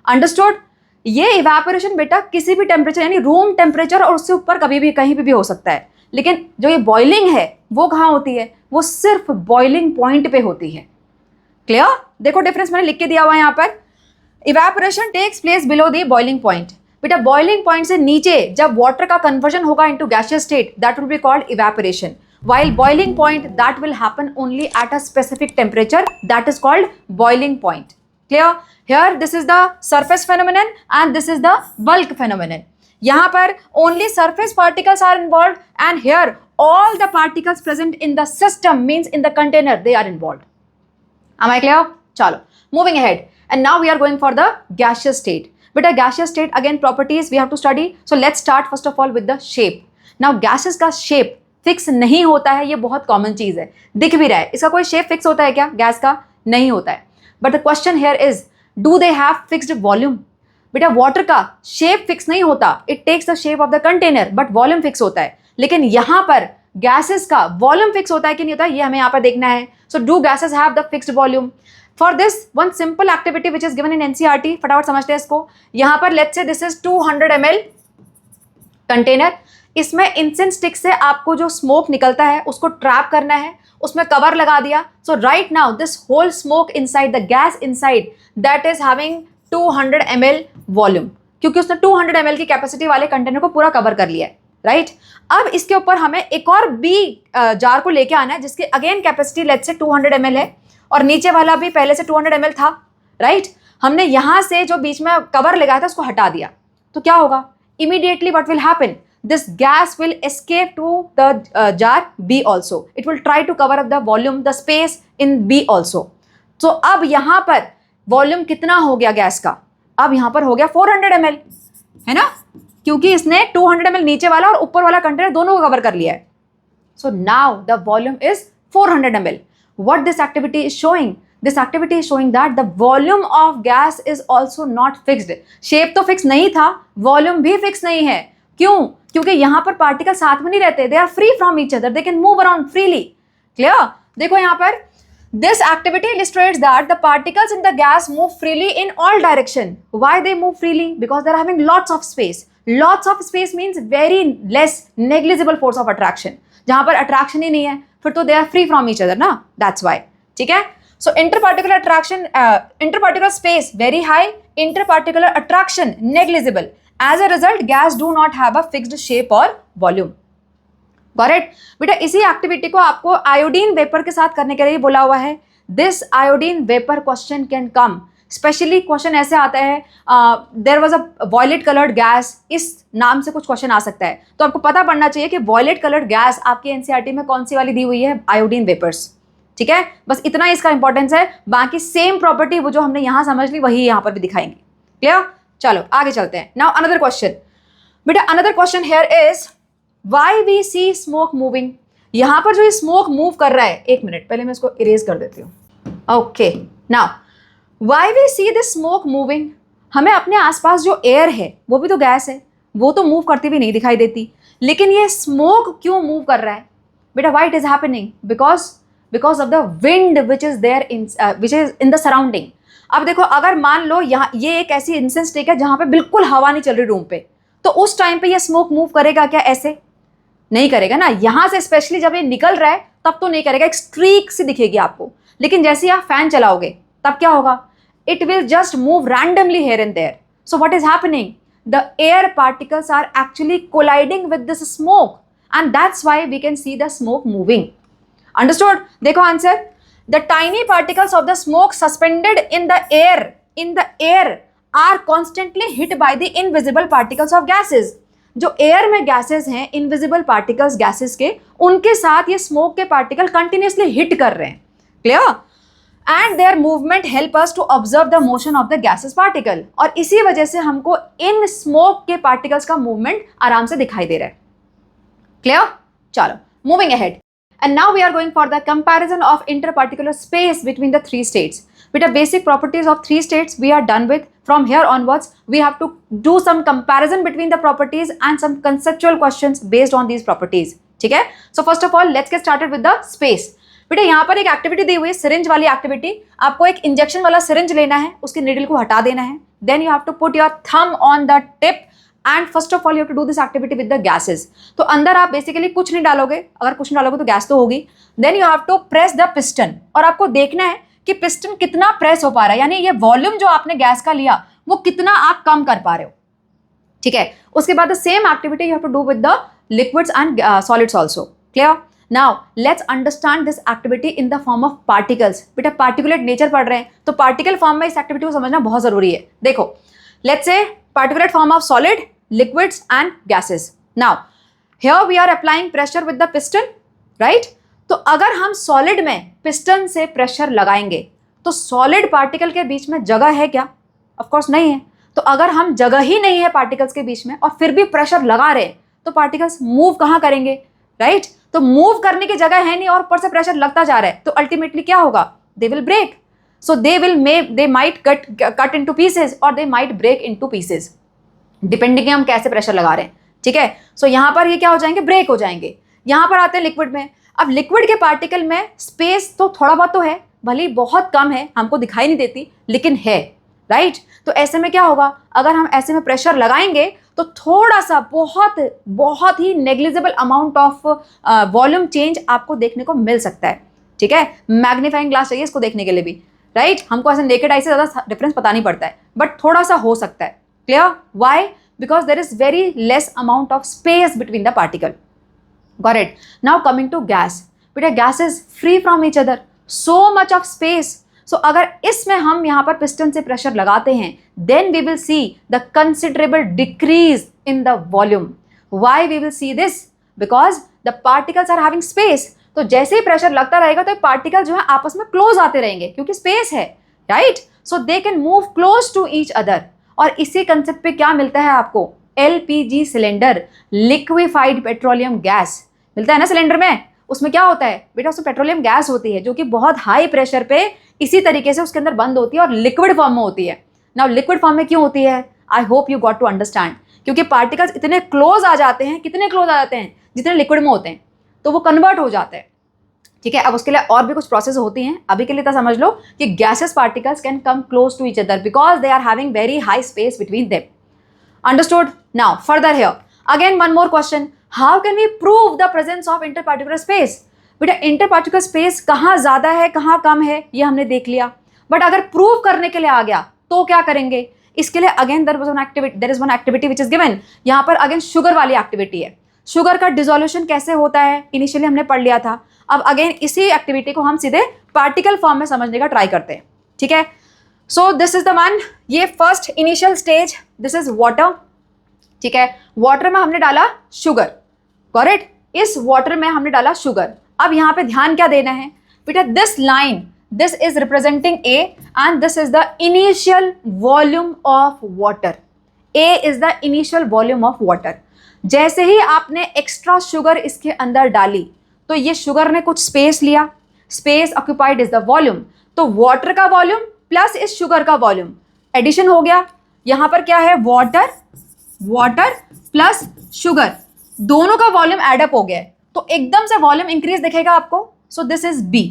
Speaker 1: Understood? ये इवेपोरेशन बेटा किसी भी टेम्परेचर यानी रूम टेम्परेचर और उससे ऊपर कभी भी कहीं भी हो सकता है, लेकिन जो ये बॉइलिंग है वो कहाँ होती है? वो सिर्फ बॉइलिंग पॉइंट पे होती है. क्लियर? देखो डिफरेंस मैंने लिख के दिया हुआ है यहाँ पर. Evaporation takes place below the boiling point. बेटा बॉइलिंग पॉइंट से नीचे जब वाटर का कन्वर्जन होगा into gaseous state, that will be called evaporation. While boiling point, that will happen only at a specific temperature, that is called boiling point. Clear? Here this is the surface phenomenon and this is the bulk phenomenon. यहाँ पर only surface particles are involved and here all the particles present in the system means in the container they are involved. Am I clear? चलो moving ahead and now we are going for the gaseous state. Beta gaseous state again properties we have to study. So let's start first of all with the shape. Now gases का shape फिक्स नहीं होता है, ये बहुत कॉमन चीज है, दिख भी रहा है. इसका कोई शेप फिक्स होता है क्या? गैस का नहीं होता है. But the question here is do they have fixed volume? बेटा वाटर का शेप फिक्स नहीं होता, it takes the shape of the container but volume fix होता है. लेकिन यहां पर गैसेस का वॉल्यूम फिक्स होता है कि नहीं होता है, ये हमें यहां पर देखना है. So do gases have the fixed volume? For this one simple activity which is given in NCERT, फटाफट समझते हैं इसको. यहां पर let's say this is 200 ml container. इसमें इंसेंस स्टिक से आपको जो स्मोक निकलता है उसको ट्रैप करना है, उसमें कवर लगा दिया. So right now this whole smoke inside the gas inside that is having 200 ml volume, क्योंकि उसने 200 ml की कैपेसिटी वाले कंटेनर को पूरा कवर कर लिया है. राइट? अब इसके ऊपर हमें एक और बी जार को लेके आना है जिसकी again capacity let's say 200 ml है और नीचे वाला भी पहले से 200 ml था. राइट? हमने यहां से जो बीच में कवर लगाया था उसको हटा दिया, तो क्या होगा? Immediately what will happen? This gas will escape to the jar B also. It will try to cover up the volume, the space in B also. So अब यहाँ पर वॉल्यूम कितना हो गया गैस का? अब यहाँ पर हो गया 400 ml, है ना? क्योंकि इसने 200 ml नीचे वाला और ऊपर वाला कंटेनर दोनों को कवर कर लिया है. So now the volume is 400 ml. What this activity is showing? This activity is showing that the volume of gas is also not fixed. Shape तो फिक्स नहीं था, वॉल्यूम भी फिक्स नहीं है. क्यों? क्योंकि यहां पर पार्टिकल साथ में नहीं रहते, they are free from each other, they can move around freely. Clear? देखो यहां पर this activity illustrates that the particles in the gas move freely in all direction. Why they move freely? Because they are having lots of space. Lots of space means very less negligible force of attraction. जहां पर अट्रैक्शन ही नहीं है फिर तो they are free from each other ना, दैट्स वाई. ठीक है? So interparticular attraction, interparticular space very high, interparticular attraction negligible. As a result, gas do not have a fixed shape or volume. Got it? बेटा इसी एक्टिविटी को आपको आयोडीन वेपर के साथ करने के लिए बोला हुआ है. This iodine vapour question can come. Specially question ऐसे आता है, there was a violet coloured gas, इस नाम से कुछ क्वेश्चन आ सकता है. तो आपको पता पड़ना चाहिए कि वॉयलेट कलर्ड गैस आपकी एनसीईआरटी में कौन सी वाली दी हुई है? Iodine vapours. ठीक है? बस इतना ही इसका इंपॉर्टेंस है. बाकी सेम प्रॉपर्टी वो जो हमने यहाँ समझ ली वही यहाँ पर भी दिखाएंगे. क्लियर? चलो आगे चलते हैं. Now another question. बेटा another question here is why we see smoke moving. यहां पर जो ये स्मोक मूव कर रहा है, एक मिनट पहले मैं इसको इरेज कर देती हूँ. Okay, now why we see this smoke moving. हमें अपने आसपास जो एयर है वो भी तो गैस है, वो तो मूव करती हुई नहीं दिखाई देती, लेकिन ये स्मोक क्यों मूव कर रहा है? बेटा why it is happening? Because of the wind which is there in the surrounding. अब देखो अगर मान लो यहाँ ये एक ऐसी इंसेंस स्टिक है जहां पे बिल्कुल हवा नहीं चल रही रूम पे, तो उस टाइम पे ये स्मोक मूव करेगा क्या? ऐसे नहीं करेगा ना. यहां से स्पेशली जब ये निकल रहा है तब तो नहीं करेगा, एक स्ट्रीक सी दिखेगी आपको. लेकिन जैसे आप फैन चलाओगे तब क्या होगा? It will just move randomly here and there. So what is happening? The air particles are actually colliding with this smoke and that's why we can see the smoke moving. Understood? देखो answer. The tiny particles of the smoke suspended in the air are constantly hit by the invisible particles of gases. जो एयर में गैसेस हैं, इनविजिबल पार्टिकल्स गैसेस के, उनके साथ ये स्मोक के पार्टिकल कंटिन्यूसली हिट कर रहे हैं. Clear? And there movement help us to observe the motion of the gases particle. और इसी वजह से हमको इन स्मोक के पार्टिकल्स का मूवमेंट आराम से दिखाई दे रहा है. क्लियर? चलो moving ahead. And now we are going for the comparison of interparticular space between the three states. With the basic properties of three states we are done with. From here onwards, we have to do some comparison between the properties and some conceptual questions based on these properties. ठीक है? So first of all, let's get started with the space. बेटा यहाँ पर एक एक्टिविटी दी हुई है, सिरिंज वाली एक्टिविटी. आपको एक इंजेक्शन वाला सिरिंज लेना है, उसकी नीडल को हटा देना है. Then you have to put your thumb on the tip and first of all you have to do this activity with the gases. तो अंदर आप बेसिकली कुछ नहीं डालोगे, अगर कुछ नहीं डालोगे तो गैस तो होगी. Then you have to press the piston और आपको देखना है कि पिस्टन कितना प्रेस हो पा रहा है, यानी ये वॉल्यूम जो आपने गैस का लिया वो कितना आप कम कर पा रहे हो. ठीक है. उसके बाद the same activity you have to do with the liquids and solids also. Clear? Now let's understand this activity in the form of particles. बेटा पार्टिकुलेट नेचर पढ़ रहे हैं तो पार्टिकल फॉर्म में इस एक्टिविटी को समझना बहुत जरूरी है. देखो, let's see particulate form of solid, liquids and gases. Now here we are applying pressure with the piston, right? तो अगर हम सॉलिड में पिस्टन से प्रेशर लगाएंगे तो सॉलिड पार्टिकल के बीच में जगह है क्या? ऑफ कोर्स नहीं है. तो अगर हम जगह ही नहीं है पार्टिकल्स के बीच में और फिर भी प्रेशर लगा रहे हैं तो पार्टिकल्स मूव कहाँ करेंगे, राइट? तो मूव करने की जगह है नहीं और ऊपर से प्रेशर लगता जा रहा है तो अल्टीमेटली क्या होगा? They will break. So they might cut into pieces और they might break into pieces, depending हम कैसे प्रेशर लगा रहे हैं. ठीक है. सो यहाँ पर ये क्या हो जाएंगे? ब्रेक हो जाएंगे. यहाँ पर आते हैं लिक्विड में. अब लिक्विड के पार्टिकल में स्पेस तो थोड़ा बहुत तो है, भले बहुत कम है, हमको दिखाई नहीं देती लेकिन है, राइट? तो ऐसे में क्या होगा? अगर हम ऐसे में प्रेशर लगाएंगे तो थोड़ा सा बहुत ही negligible amount of volume change आपको देखने को मिल सकता है. ठीक है. मैग्नीफाइंग ग्लास चाहिए इसको देखने के लिए भी, राइट? हमको ऐसे नेकेड आई से ज़्यादा डिफरेंस पता नहीं पड़ता है बट थोड़ा सा हो सकता है. Clear? Why? Because there is very less amount of space between the particle. Got it? Now coming to gas. बेटा gases free from each other. So much of space. So अगर इसमें हम यहाँ पर पिस्टन से प्रेशर लगाते हैं then we will see the considerable decrease in the volume. Why we will see this? Because the particles are having space. तो जैसे ही प्रेशर लगता रहेगा तो पार्टिकल जो है आपस में क्लोज आते रहेंगे क्योंकि स्पेस है, right? So they can move close to each other. और इसी कंसेप्ट पे क्या मिलता है आपको? LPG cylinder, liquefied petroleum gas मिलता है ना सिलेंडर में. उसमें क्या होता है बेटा? उसमें पेट्रोलियम गैस होती है जो कि बहुत हाई प्रेशर पे इसी तरीके से उसके अंदर बंद होती है और लिक्विड फॉर्म में होती है. नाउ लिक्विड फॉर्म में क्यों होती है? I hope you got to understand. क्योंकि पार्टिकल्स इतने क्लोज आ जाते हैं, कितने क्लोज आ जाते हैं? जितने लिक्विड में होते हैं, तो वो कन्वर्ट हो जाते हैं. ठीक है. अब उसके लिए और भी कुछ प्रोसेस होती हैं. अभी के लिए तो समझ लो कि gases particles can come close to each other because they are having very high space between them. Understood? Now further here again one more question. How can we prove the presence of interparticular space? बेटा इंटरपार्टिकुलर स्पेस कहाँ ज़्यादा है कहाँ कम है ये हमने देख लिया, बट अगर प्रूव करने के लिए आ गया तो क्या करेंगे? इसके लिए again there is one activity which is given. यहाँ पर अगेन शुगर वाली एक्टिविटी है. शुगर का डिसोल्यूशन कैसे होता है इनिशियली हमने पढ़ लिया था. अब अगेन इसी एक्टिविटी को हम सीधे पार्टिकल फॉर्म में समझने का ट्राई करते हैं. ठीक है. So this is the one. ये first initial stage, this is water. ठीक है. वाटर में हमने डाला शुगर. Got it? इस वाटर में हमने डाला शुगर. अब यहाँ पे ध्यान क्या देना है बेटा? This line, this is representing A and this is the initial volume of water. A is the initial volume of water. जैसे ही आपने एक्स्ट्रा शुगर इसके अंदर डाली तो ये शुगर ने कुछ स्पेस लिया. Space occupied is the volume. तो वाटर का वॉल्यूम प्लस इस शुगर का वॉल्यूम एडिशन हो गया. यहाँ पर क्या है? वाटर प्लस शुगर, दोनों का वॉल्यूम एडअप हो गया है तो एकदम से वॉल्यूम इंक्रीज दिखेगा आपको. So this is B.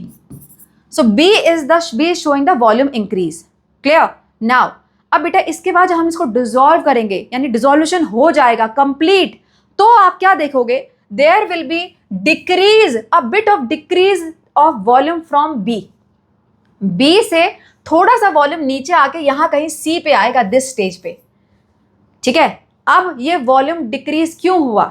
Speaker 1: So B is showing the volume increase. Clear? Now अब बेटा इसके बाद जब हम इसको डिसॉल्व करेंगे यानी डिसोल्यूशन हो जाएगा कंप्लीट तो आप क्या देखोगे? There will be decrease, a bit of decrease of volume from B. B से थोड़ा सा वॉल्यूम नीचे आके यहाँ कहीं सी पे आएगा, दिस स्टेज पे. ठीक है. अब ये वॉल्यूम डिक्रीज क्यों हुआ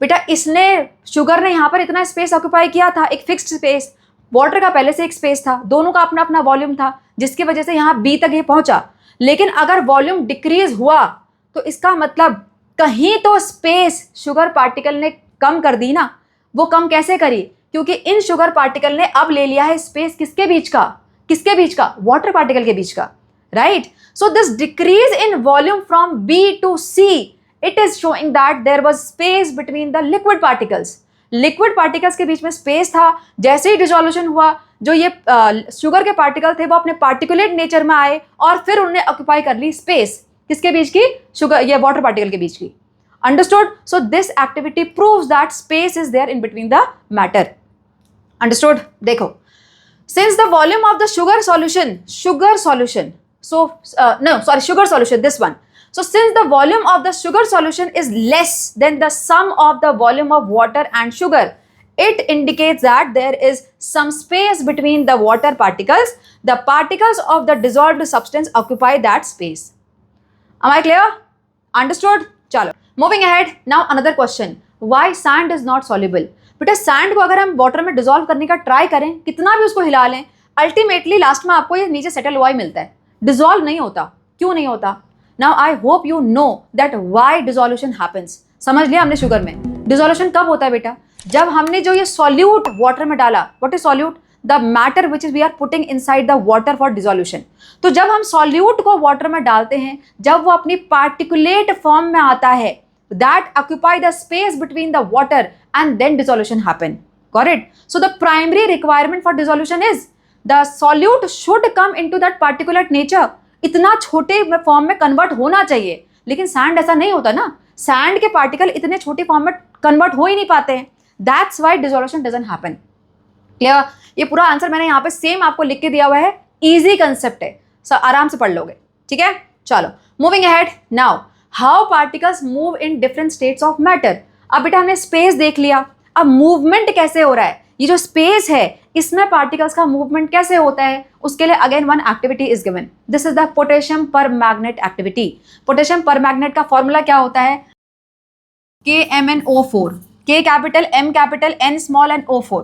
Speaker 1: बेटा? इसने शुगर ने यहाँ पर इतना स्पेस ऑक्यूपाई किया था, एक फिक्स्ड स्पेस. वाटर का पहले से एक स्पेस था, दोनों का अपना अपना वॉल्यूम था जिसकी वजह से यहाँ बी तक ये पहुंचा. लेकिन अगर वॉल्यूम डिक्रीज हुआ तो इसका मतलब कहीं तो स्पेस शुगर पार्टिकल ने कम कर दी ना. वो कम कैसे करी? क्योंकि इन शुगर पार्टिकल ने अब ले लिया है स्पेस किसके बीच का? वाटर पार्टिकल के बीच का, right? So this decrease in volume from B to C, it is showing that there was space between the liquid particles. Liquid particles के बीच में स्पेस था. जैसे ही डिसोल्यूशन हुआ जो ये शुगर के पार्टिकल थे वो अपने पार्टिकुलेट नेचर में आए और फिर उन्होंने ऑक्यूपाई कर ली स्पेस, किसके बीच की, शुगर ये वाटर पार्टिकल के बीच की। Understood? So this activity proves that space is there in between the matter. Understood? देखो, since the volume of the sugar solution, this one. So since the volume of the sugar solution is less than the sum of the volume of water and sugar, it indicates that there is some space between the water particles. The particles of the dissolved substance occupy that space. Am I clear? Understood? Chalo. Moving ahead, now another question. Why sand is not soluble? बेटा सैंड को अगर हम वाटर में डिजोल्व करने का ट्राई करें, कितना भी उसको हिला लें, अल्टीमेटली लास्ट में आपको ये नीचे सेटल हुआ ही मिलता है, डिजोल्व नहीं होता। क्यों नहीं होता? Now I hope you know that why dissolution happens. समझ लिया हमने शुगर में डिजोल्यूशन कब होता है बेटा? जब हमने जो ये सॉल्यूट वाटर में डाला। What is solute? The matter which is we are putting inside the water for dissolution. तो जब हम सॉल्यूट को वाटर में डालते हैं, जब वो अपनी पार्टिकुलेट फॉर्म में आता है, that occupy the space between the water and then dissolution happen. Got it? So the primary requirement for dissolution is the solute should come into that particulate nature. इतना छोटे फॉर्म में कन्वर्ट होना चाहिए, लेकिन सैंड ऐसा नहीं होता ना। सैंड के पार्टिकल इतने छोटे फॉर्म में कन्वर्ट हो ही नहीं पाते हैं। That's why dissolution doesn't happen. Clear? ये पूरा आंसर मैंने यहाँ पे सेम आपको लिख के दिया हुआ है, इजी कंसेप्ट है, आराम से पढ़ लोगे। ठीक है, चलो moving ahead. Now how particles move in different states of matter. अब बेटा हमने स्पेस देख लिया, अब मूवमेंट कैसे हो रहा है, ये जो स्पेस है इसमें पार्टिकल्स का मूवमेंट कैसे होता है, उसके लिए again one activity is given. This is the potassium permanganate activity. Potassium permanganate का फॉर्मूला क्या होता है? KMnO4, K capital, M capital, N small and O4।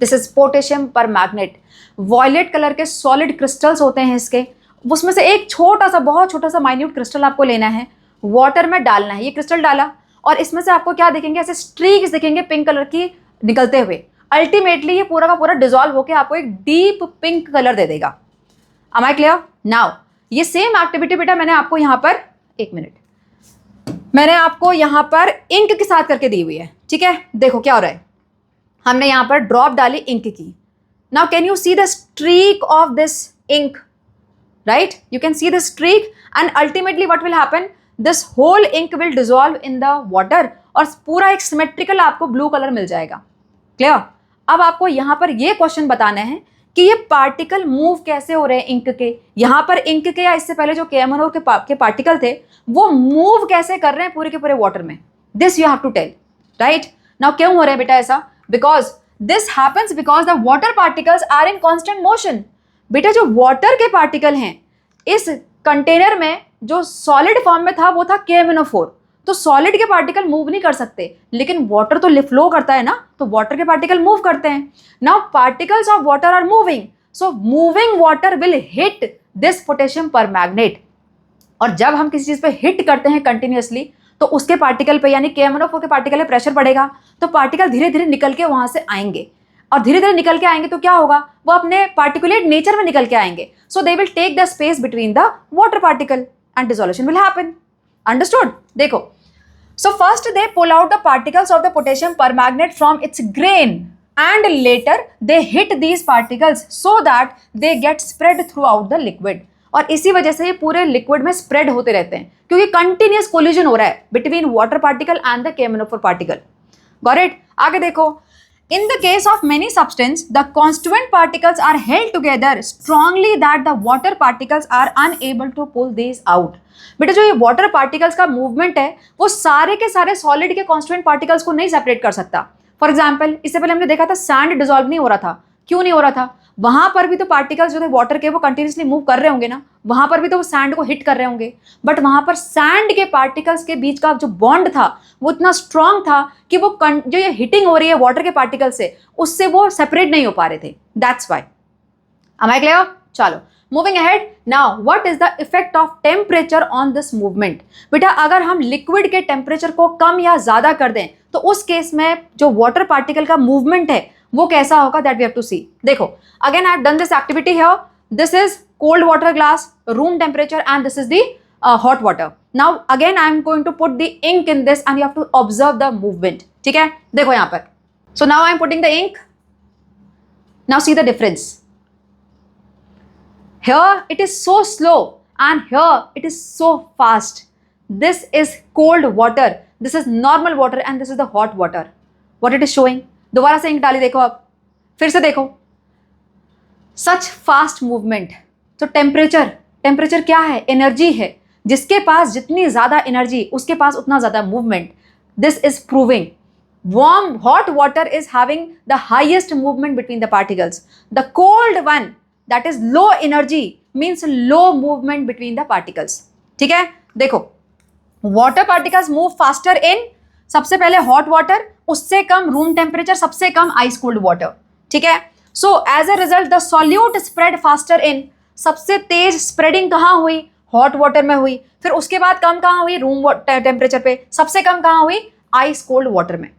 Speaker 1: This is potassium permanganate. Violet colour के सॉलिड क्रिस्टल्स होते हैं इसके, उसमें से एक छोटा सा, बहुत छोटा सा माइन्यूट क्रिस्टल आपको लेना है, वाटर में डालना है। ये क्रिस्टल डाला और इसमें से आपको क्या दिखेंगे, ऐसे स्ट्रीक्स दिखेंगे पिंक कलर की निकलते हुए। अल्टीमेटली ये पूरा का पूरा डिजोल्व होकर आपको एक डीप पिंक कलर दे देगा। Am I clear? नाउ ये सेम एक्टिविटी बेटा मैंने आपको यहाँ पर, एक मिनट, मैंने आपको यहाँ पर इंक के साथ करके दी हुई है। ठीक है, देखो क्या हो रहा है, हमने यहाँ पर ड्रॉप डाली इंक की। Now can you see the streak of this ink? Right? You can see the streak and ultimately what will happen? This whole ink will dissolve in the water और पूरा एक सिमेट्रिकल आपको ब्लू कलर मिल जाएगा। क्लियर? अब आपको यहाँ पर ये क्वेश्चन बताना है कि ये पार्टिकल मूव कैसे हो रहे हैं इंक के। यहाँ पर इंक के या इससे पहले जो KMnO के पार्टिकल थे वो मूव कैसे कर रहे हैं पूरे के पूरे वाटर में। This you have to tell. Right? Now क्यों हो रहा है बेटा ऐसा? Because this happens because the water particles are in constant motion. बेटा जो वाटर के पार्टिकल हैं, इस कंटेनर में जो सॉलिड फॉर्म में था वो था KMnO4, तो सॉलिड के पार्टिकल मूव नहीं कर सकते, लेकिन वाटर तो फ्लो करता है ना, तो वाटर के पार्टिकल मूव करते हैं। Now particles of water are moving, so moving water will hit this potassium permanganate. और जब हम किसी चीज पे हिट करते हैं कंटिन्यूअसली, तो उसके पार्टिकल पे यानी KMnO4 के पार्टिकल पे प्रेशर पड़ेगा, तो पार्टिकल धीरे धीरे निकल के वहां से आएंगे, और धीरे धीरे निकल के आएंगे तो क्या होगा, वो अपने पार्टिकुलेट नेचर में निकल के आएंगे। So they will take the space between the water particle and dissolution will happen. Understood? देखो, so first they pull out the particles of the potassium permanganate from its grain and later they hit these particles so that they get spread throughout the liquid. और इसी वजह से ये पूरे लिक्विड में स्प्रेड होते रहते हैं, क्योंकि कंटिन्यूअस कोलिजन हो रहा है between water particle and the KMnO4 particle. Got it? आगे देखो, in the case of many substances, the constituent particles are held together strongly that the water particles are unable to pull these out. बेटा जो ये वाटर पार्टिकल्स का मूवमेंट है वो सारे के सारे सॉलिड के कॉन्स्टिट्यूएंट पार्टिकल्स को नहीं सेपरेट कर सकता। फॉर एग्जाम्पल, इससे पहले हमने देखा था सैंड डिजोल्व नहीं हो रहा था। क्यों नहीं हो रहा था? वहां पर भी तो पार्टिकल्स जो थे वाटर के वो कंटिन्यूसली मूव कर रहे होंगे ना, वहां पर भी तो वो सैंड को हिट कर रहे होंगे, बट वहां पर सैंड के पार्टिकल्स के बीच का जो बॉन्ड था वो इतना स्ट्रांग था कि वो जो ये हिटिंग हो रही है वाटर के पार्टिकल से, उससे वो सेपरेट नहीं हो पा रहे थे। That's why. Am I clear? चलो moving ahead. Now what is the effect of temperature on this movement? बेटा अगर हम लिक्विड के टेम्परेचर को कम या ज्यादा कर दें तो उस केस में जो वाटर पार्टिकल का मूवमेंट है वो कैसा होगा, that we have to see. देखो, again I have done this activity here. This is cold water glass, room temperature, and this is the hot water. Now again I am going to put the ink in this and you have to observe the movement. ठीक है, देखो यहाँ पर। So now I am putting the ink. Now see the difference. Here it is so slow and here it is so fast. This is cold water, this is normal water and this is the hot water. What it is showing? दोबारा से इंक डाली, देखो आप, फिर से देखो, सच फास्ट मूवमेंट. तो टेम्परेचर क्या है? एनर्जी है. जिसके पास जितनी ज्यादा एनर्जी उसके पास उतना ज्यादा movement. This is proving warm hot water is having the highest movement between the particles. The cold one, that is low energy, means low movement between the particles. ठीक है, देखो, water particles move faster in, सबसे पहले hot water, उससे कम room temperature, सबसे कम ice cold water. ठीक है, so as a result the solute spread faster in, सबसे तेज spreading कहाँ हुई? hot water में हुई. फिर उसके बाद कम कहाँ हुई? room temperature पे. सबसे कम कहाँ हुई? ice cold water में.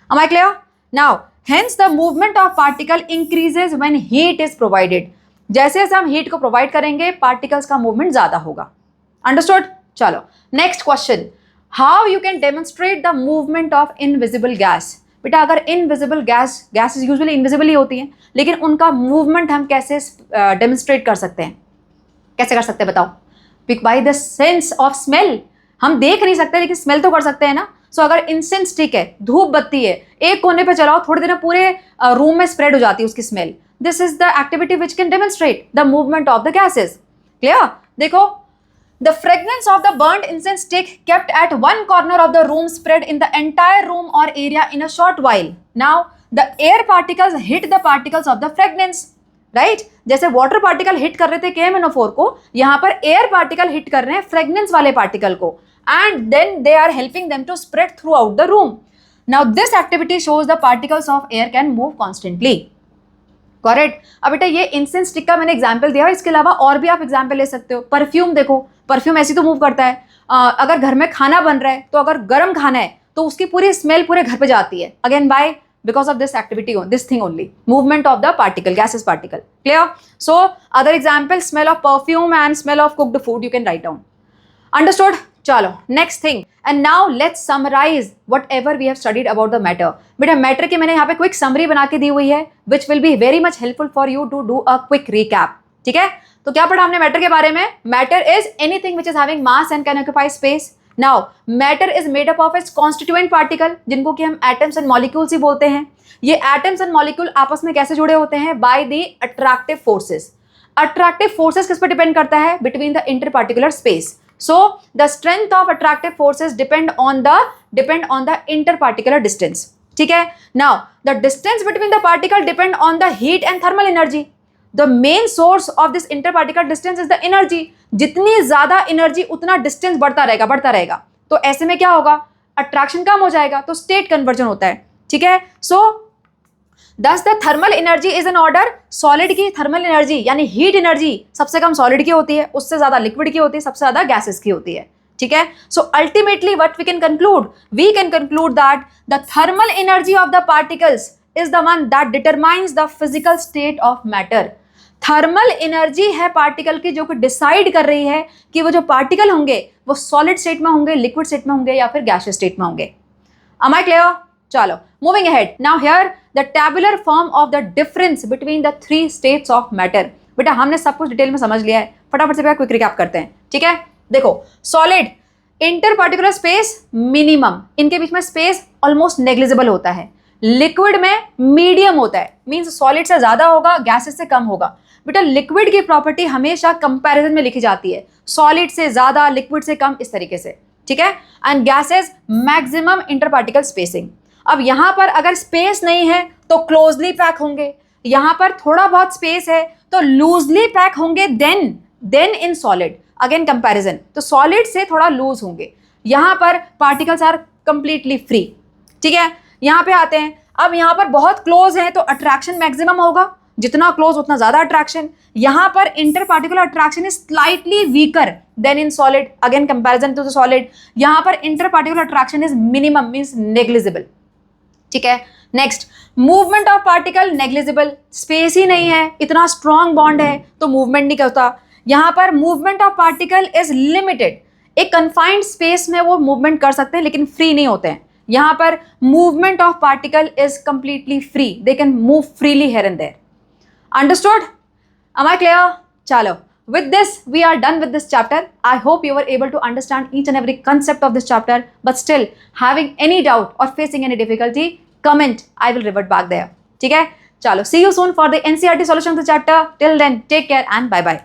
Speaker 1: Am I clear? Now, hence the movement of particle increases when heat is provided. जैसे जैसे हम हीट को प्रोवाइड करेंगे पार्टिकल्स का मूवमेंट ज्यादा होगा. अंडरस्टूड? चलो next question. How you can demonstrate the movement of invisible gas. बेटा अगर इनविजिबल गैस यूजुअली इनविजिबल ही होती हैं, लेकिन उनका मूवमेंट हम कैसे डेमोन्स्ट्रेट कर सकते हैं? कैसे कर सकते हैं बताओ? Bye the sense of smell. हम देख नहीं सकते लेकिन स्मेल तो कर सकते हैं ना. सो अगर इंसेंस स्टिक है, धूप बत्ती है, एक कोने पे चलाओ, थोड़ी देर पूरे रूम में स्प्रेड हो जाती है उसकी smell. This is the activity which can demonstrate the movement of the gases. Clear? देखो, the fragrance of the burned incense stick kept at one corner of the room spread in the entire room और area in a short while. Now the air particles hit the particles of the fragrance. Right? जैसे वाटर पार्टिकल हिट कर रहे थे KMnO4 को, यहां पर एयर पार्टिकल हिट कर रहे हैं फ्रेग्रेंस वाले पार्टिकल को, and then they are helping them to spread throughout the room. Now this activity shows the particles of air can move constantly. Correct? अब बेटा ये इंसेंस स्टिक का मैंने एग्जांपल दिया, इसके अलावा और भी आप एग्जांपल ले सकते हो. परफ्यूम देखो, परफ्यूम ऐसी तो मूव करता है. अगर घर में खाना बन रहा है तो अगर गर्म खाना है तो उसकी पूरी स्मेल पूरे घर पे जाती है. Again by because of this activity, this thing only, movement of the particle, gaseous particle. Clear? So other example, smell of perfume and smell of cooked food you can write down. Understood? चलो next thing, and now let's summarize whatever we have studied about the matter. बेटा मैटर की मैंने यहाँ पे क्विक समरी बना के दी हुई है which will be very much helpful for you to do a quick recap. ठीक है, तो क्या पढ़ा हमने मैटर के बारे में? Matter is anything which is having mass and can occupy space. Now matter is made up of its constituent particle, जिनको कि हम atoms and molecules ही बोलते हैं. ये atoms and molecule आपस में कैसे जुड़े होते हैं? By the attractive forces. Attractive forces किस पर डिपेंड करता है? Between the interparticular space. So the strength of attractive forces depend on the interparticular distance. ठीक है? Now the distance between the particle depend on the heat and thermal energy. The main source of this interparticular distance is the energy. जितनी ज्यादा एनर्जी उतना डिस्टेंस बढ़ता रहेगा. तो ऐसे में क्या होगा? अट्रैक्शन कम हो जाएगा, तो स्टेट कन्वर्जन होता है. ठीक है? सो दस the thermal energy is an order. Solid की थर्मल एनर्जी यानी हीट एनर्जी सबसे कम सॉलिड की होती है, उससे ज्यादा लिक्विड की होती है, सबसे ज्यादा गैसेस की होती है. ठीक है? So ultimately what we can conclude that the thermal energy of the particles is the one that determines the physical state of matter. Thermal energy है पार्टिकल की जो कि डिसाइड कर रही है कि वो जो पार्टिकल होंगे वो सॉलिड स्टेट में होंगे, लिक्विड स्टेट में होंगे या फिर गैसियस स्टेट में होंगे. Am I clear? चलो moving ahead. Now here the tabular form of the difference between the three states of matter. बेटा हमने सब कुछ डिटेल में समझ लिया है, फटाफट से क्विक रिकैप करते हैं. ठीक है? देखो, solid inter particular space minimum, इनके बीच में स्पेस ऑलमोस्ट नेग्लिजिबल होता है. लिक्विड में मीडियम होता है, मीन्स सॉलिड से ज्यादा होगा, गैसेस से कम होगा. बेटा लिक्विड की प्रॉपर्टी हमेशा कंपैरिजन में लिखी जाती है, सॉलिड से ज्यादा, लिक्विड से कम, इस तरीके से. ठीक है? And gases maximum interparticle spacing. अब यहां पर अगर स्पेस नहीं है तो क्लोजली पैक होंगे, यहां पर थोड़ा बहुत स्पेस है तो लूजली पैक होंगे. Then in solid again comparison, तो सॉलिड से थोड़ा लूज होंगे. यहां पर पार्टिकल्स आर कंप्लीटली फ्री. ठीक है? यहां पे आते हैं. अब यहां पर बहुत क्लोज है तो अट्रैक्शन मैक्सिमम होगा, जितना क्लोज उतना ज्यादा अट्रैक्शन. यहां पर interparticular attraction is slightly weaker than in solid, again comparison to the solid. यहां पर interparticular attraction is minimum, means negligible. ठीक है? Next, movement of particle negligible. Space ही नहीं है, इतना स्ट्रॉन्ग बॉन्ड है तो मूवमेंट नहीं करता. यहां पर movement of particle is limited, एक कन्फाइंड स्पेस में वो मूवमेंट कर सकते हैं लेकिन फ्री नहीं होते हैं. यहां पर movement of particle is completely free, they can move freely here and there. Understood? Am I clear? Chalo. With this, we are done with this chapter. I hope you were able to understand each and every concept of this chapter. But still, having any doubt or facing any difficulty, comment. I will revert back there. ठीक है? Chalo. See you soon for the NCERT solution of the chapter. Till then, take care and bye bye.